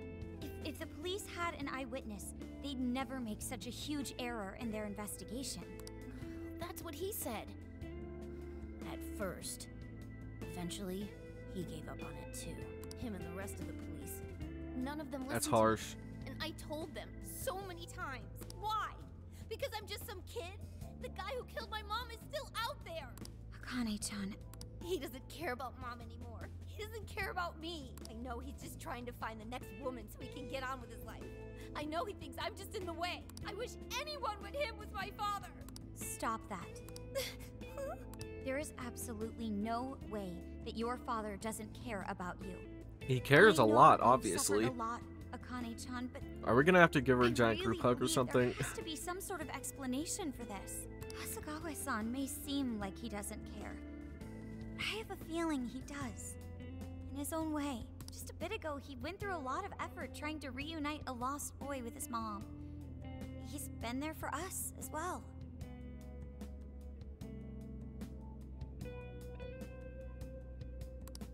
F: If the police had an eyewitness, they'd never make such a huge error in their investigation.
B: That's what he said.
H: At first. Eventually, he gave up on it too. Him and the rest of the police.
B: None of them listened
A: That's
B: to me,
A: harsh.
B: and I told them so many times. Why? Because I'm just some kid? The guy who killed my mom is still out there.
F: Akane-chan,
B: He doesn't care about Mom anymore. He doesn't care about me. I
K: know he's just trying to find the next woman so he can get on with his life. I know he thinks I'm just in the way. I wish anyone but him was my father.
F: Stop that. There is absolutely no way that your father doesn't care about you.
A: He cares a lot,
F: you've
A: obviously.
F: suffered a lot, Akane-chan, but
A: Are we gonna have to give her a
F: I
A: giant
F: really
A: group hug or
F: believe
A: something?
F: There has to be some sort of explanation for this. Hasagawa-san may seem like he doesn't care. I have a feeling he does. In his own way. Just a bit ago, he went through a lot of effort trying to reunite a lost boy with his mom. He's been there for us as well.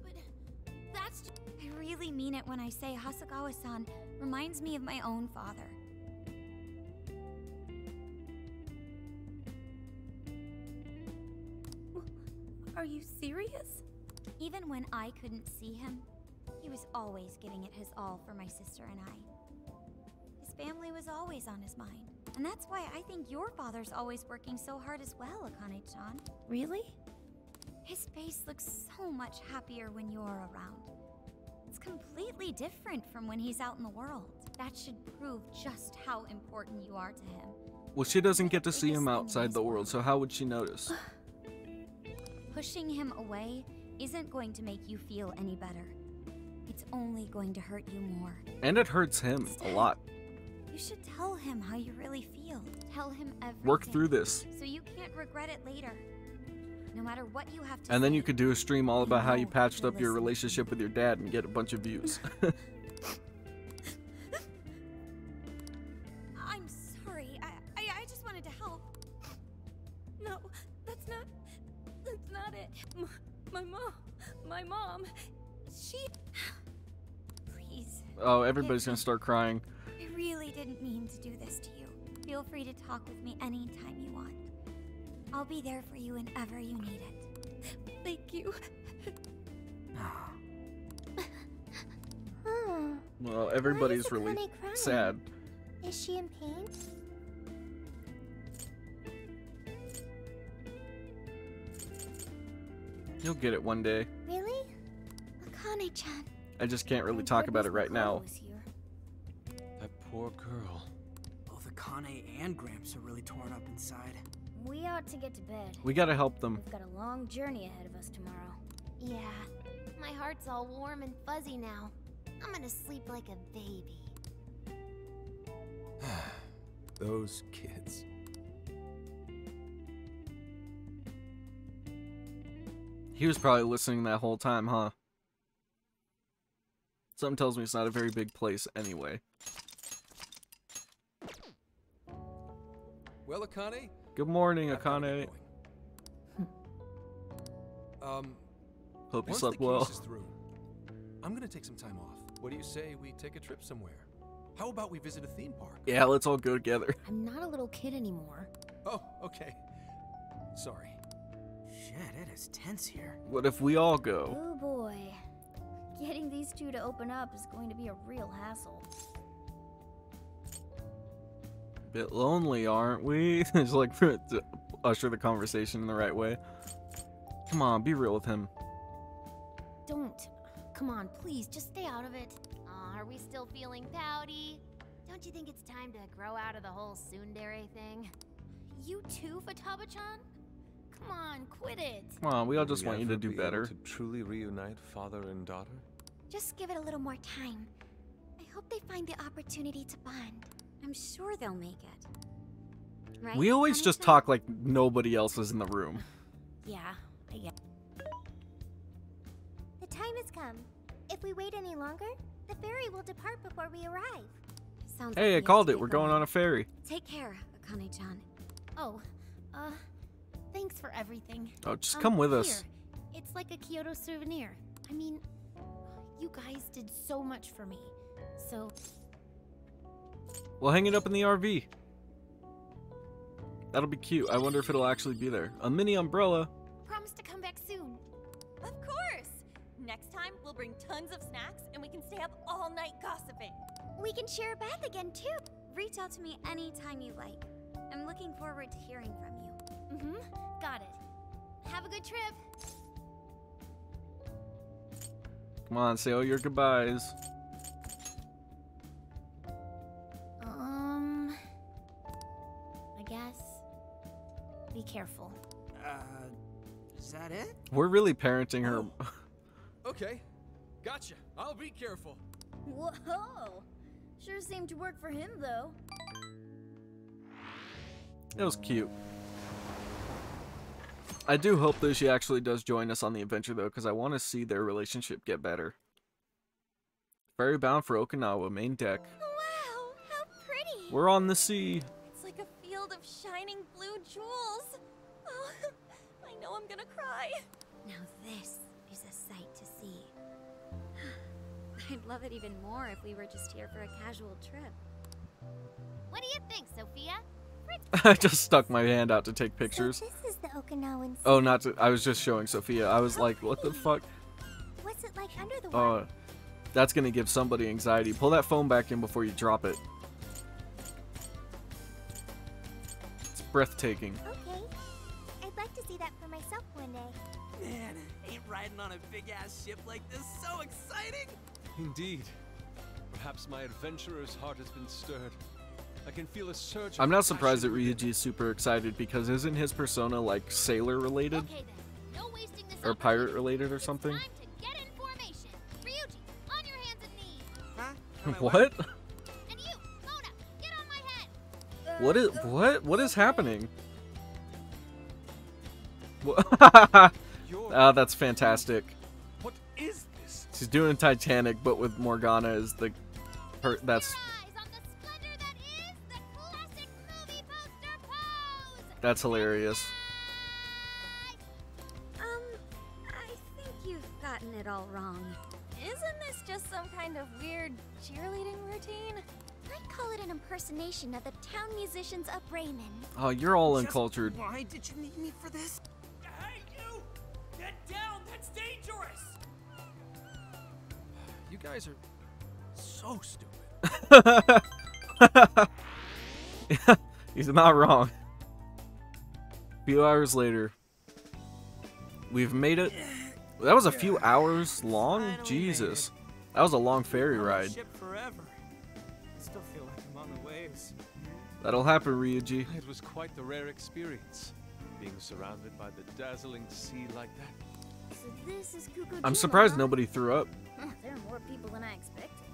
K: But that's just...
F: I really mean it when I say Hasagawa-san reminds me of my own father.
K: Are you serious?
F: Even when I couldn't see him, he was always giving it his all for my sister and I. His family was always on his mind. And that's why I think your father's always working so hard as well, Akane-chan.
K: Really?
F: His face looks so much happier when you're around. It's completely different from when he's out in the world. That should prove just how important you are to him.
A: Well, she doesn't get to see him outside the world, so how would she notice?
F: Pushing him away isn't going to make you feel any better. It's only going to hurt you more.
A: And it hurts him a lot.
F: You should tell him how you really feel. Tell him everything.
A: Work through this.
F: So you can't regret it later. No matter what you have to
A: And then
F: say,
A: you could do a stream all about how you patched
F: he'll
A: up your
F: listen.
A: relationship with your dad and get a bunch of views.
F: I'm sorry. I just wanted to help.
K: No, that's not it. My mom, she...
F: Please.
A: Oh, everybody's gonna start crying.
F: I really didn't mean to do this to you. Feel free to talk with me anytime you want. I'll be there for you whenever you need it.
K: Thank you.
A: Well, everybody's really
B: Akane crying?
A: sad.
B: Is she in pain?
A: You'll get it one day.
B: Really? Akane-chan.
A: I just can't really
B: Thank
A: talk about
B: goodness
A: it right now.
B: Makoto was here.
D: That poor girl.
G: Both Akane and Gramps are really torn up inside.
B: We ought to get to bed.
A: We gotta help them.
B: We've got a long journey ahead of us tomorrow.
K: Yeah, my heart's all warm and fuzzy now. I'm gonna sleep like a baby.
C: Those kids.
A: He was probably listening that whole time, huh? Something tells me it's not a very big place anyway.
C: Well, Akane?
A: Good morning,
C: I've gotta
A: Akane.
C: get going.
A: Hope you
C: Once
A: slept
C: the
A: well.
C: case is through, I'm gonna take some time off. What do you say we take a trip somewhere? How about we visit a theme park?
A: Yeah, let's all go together.
K: I'm not a little kid anymore.
C: Oh, okay. Sorry.
G: Shit, it is tense here.
A: What if we all go?
B: Oh boy. Getting these two to open up is going to be a real hassle.
A: Bit lonely, aren't we? It's like to usher the conversation in the right way. Come on, be real with him.
K: Don't. Come on, please, just stay out of it. Are we still feeling pouty? Don't you think it's time to grow out of the whole tsundere thing? You too, Futaba-chan? Come on, quit it.
A: Come on, we all just
D: Will
A: want you to
D: ever
A: do
D: be able
A: better.
D: To truly reunite father and daughter?
F: Just give it a little more time. I hope they find the opportunity to bond. I'm sure they'll make it. Right?
A: We always just
F: Akane-chan?
A: talk like nobody else is in the room.
K: Yeah, I get.
B: The time has come. If we wait any longer, the ferry will depart before we arrive.
F: Sounds
A: Hey, I
F: like we
A: called
F: have
A: it.
F: to
A: We're
F: get
A: going on a ferry.
F: Take care, Akane-chan.
K: Oh, thanks for everything.
A: Oh, just come with us.
K: Here, it's like a Kyoto souvenir. I mean, you guys did so much for me. So,
A: We'll hang it up in the RV. That'll be cute. I wonder if it'll actually be there. A mini umbrella.
E: Promise to come back soon. Of course! Next time, we'll bring tons of snacks and we can stay up all night gossiping.
B: We can share a bath again, too.
F: Reach out to me anytime you like. I'm looking forward to hearing from you.
K: Got it. Have a good trip.
A: Come on, say all your goodbyes.
K: I guess. Be careful.
G: Is that it?
A: We're really parenting her.
C: Okay, gotcha. I'll be careful.
B: Whoa! Sure seemed to work for him, though.
A: It was cute. I do hope that she actually does join us on the adventure, though, because I want to see their relationship get better. Ferry bound for Okinawa, main deck.
E: Wow, how pretty!
A: We're on the sea.
E: It's like a field of shining blue jewels. Oh, I know I'm gonna cry.
F: Now this is a sight to see. I'd love it even more if we were just here for a casual trip.
K: What do you think, Sophia?
A: I just stuck my hand out to take pictures.
F: So this is the Okinawan Sea.
A: Oh, not to. I was just showing Sophia. I was like, what the fuck?
F: What's it like under the water?
A: That's gonna give somebody anxiety. Pull that phone back in before you drop it. It's breathtaking.
F: Okay. I'd like to see that for myself one day.
G: Man, ain't riding on a big-ass ship like this so exciting?
D: Indeed. Perhaps my adventurer's heart has been stirred. I can feel a surge.
A: I'm not surprised that Ryuji is super excited because isn't his persona like sailor related?
K: Okay then. No wasting this
A: Or pirate related or something?
K: Time to get in formation. Ryuji, on your hands and knees.
G: Huh?
A: What?
K: And you, Mona, get on my head.
A: What is happening? Ah, that's fantastic.
D: What is this?
A: She's doing Titanic, but with Morgana as the that's hilarious.
F: I think you've gotten it all wrong.
E: Isn't this just some kind of weird cheerleading routine?
F: I'd call it an impersonation of the town musicians of Raymond.
A: Oh, you're all
G: Just
A: uncultured.
G: Why did you need me for this?
L: Hey, you! Get down! That's dangerous!
C: You guys are so stupid.
A: He's not wrong. A few hours later, we've made it. That was a few hours long? Jesus. That was a long ferry ride.
G: Ship forever. I still feel like I'm on the waves.
A: That'll happen, Ryuji.
D: It was quite the rare experience, being surrounded by the dazzling sea like that.
B: So this is Kuko
A: I'm surprised nobody threw up.
B: There are more people than I expected.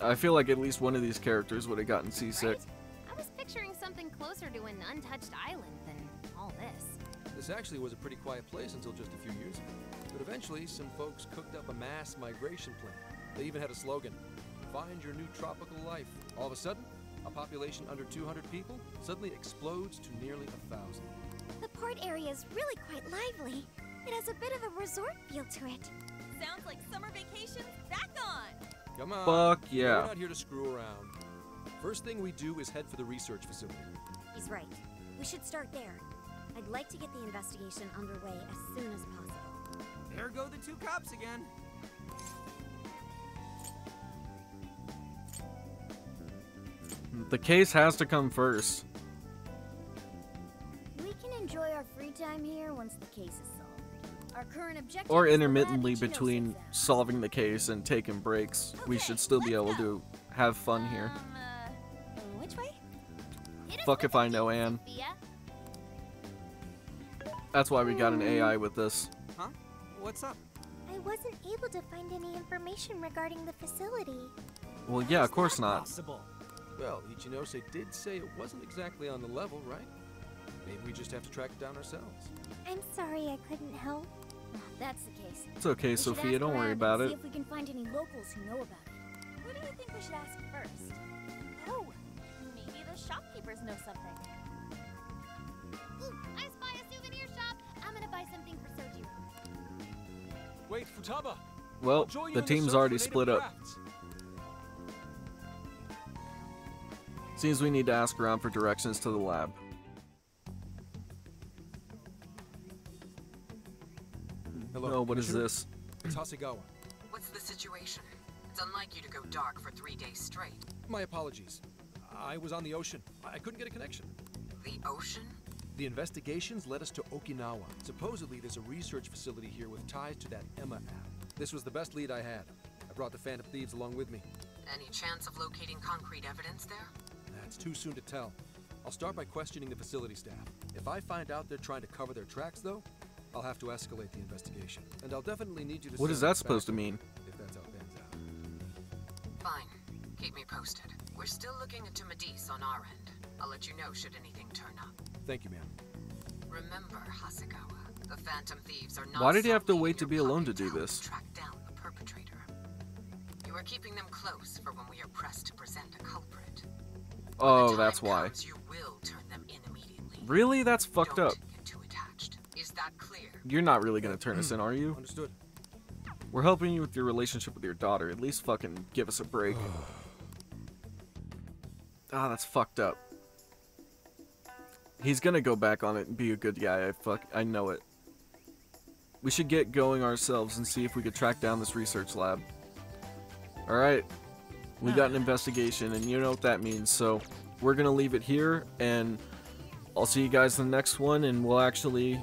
A: I feel like at least one of these characters would have gotten seasick.
K: Right? I was picturing something closer to an untouched island than all this.
C: This actually was a pretty quiet place until just a few years ago. But eventually, some folks cooked up a mass migration plan. They even had a slogan, "Find your new tropical life." All of a sudden, a population under 200 people suddenly explodes to nearly 1,000.
F: The port area is really quite lively. It has a bit of a resort feel to it.
E: Sounds like summer vacation's back on.
C: Come on.
A: Fuck yeah.
C: We're not here to screw around. First thing we do is head for the research facility.
F: He's right. We should start there. I'd like to get the investigation underway as soon as possible.
G: There go the two cops again.
A: The case has to come first.
B: We can enjoy our free time here once the case is solved. Our current objective
A: Or
B: is the
A: intermittently
B: lab Ichino
A: between
B: sits at.
A: solving the case and taking breaks. We should still be able to have fun here.
E: Which way?
K: Hit us
A: Fuck
K: with
A: if I
K: the
A: know,
K: news,
A: Anne.
K: Sophia.
A: That's why we got an AI with this.
G: Huh? What's up?
F: I wasn't able to find any information regarding the facility.
A: Well, yeah, of course not.
G: Possible.
C: Well, Ichinose did say it wasn't exactly on the level, right? Maybe we just have to track it down ourselves.
F: I'm sorry I couldn't help.
B: If that's the case.
A: It's okay,
B: we should
A: Sophia,
B: ask
A: don't worry
B: around
A: about
B: and
A: it.
B: See if we can find any locals who know about it.
E: Who do you think we should ask first? Oh, maybe the shopkeepers know something.
K: Ooh, I spy a souvenir shop. I'm gonna buy something for Sojiro.
D: Wait, Futaba!
A: Well,
D: I'll join you
A: the
D: on
A: team's
D: search
A: already
D: for native
A: split up.
D: crafts.
A: Seems we need to ask around for directions to the lab.
C: Hello.
A: No, what is
C: Commissioner?
A: this?
C: It's Hasegawa.
I: What's the situation? It's unlike you to go dark for 3 days straight.
C: My apologies. I was on the ocean. I couldn't get a connection.
I: The ocean?
C: The investigations led us to Okinawa. Supposedly, there's a research facility here with ties to that Emma app. This was the best lead I had. brought the Phantom Thieves along with me.
M: Any chance of locating concrete evidence there?
C: That's too soon to tell. I'll start by questioning the facility staff. If I find out they're trying to cover their tracks, though, I'll have to escalate the investigation. And I'll definitely need you to...
A: What is that supposed to mean?
C: If that's how it pans out.
M: Fine. Keep me posted. We're still looking into Medivh on our end. I'll let you know should anything turn up.
C: Thank you, ma'am.
M: Remember, Hasegawa, the Phantom Thieves are not...
A: Why did he have to wait to be alone to do this?
M: Track down the perpetrator. You are keeping them close for when we are pressed to present a culprit.
A: Oh, that's why.
M: Comes, you will turn them in immediately.
A: Really? That's fucked up.
M: Get too attached. Is that clear?
A: You're not really gonna turn us in, are you?
C: Understood.
A: We're helping you with your relationship with your daughter. At least fucking give us a break. Ah, that's fucked up. He's gonna go back on it and be a good guy. I know it. We should get going ourselves and see if we could track down this research lab. Alright. We got an investigation, and you know what that means, so we're gonna leave it here, and I'll see you guys in the next one, and we'll actually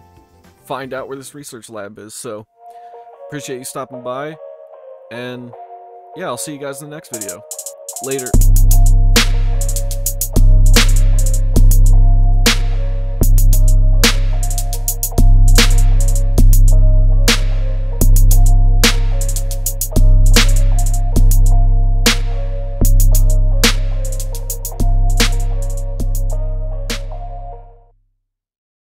A: find out where this research lab is. So, appreciate you stopping by, and yeah, I'll see you guys in the next video. Later.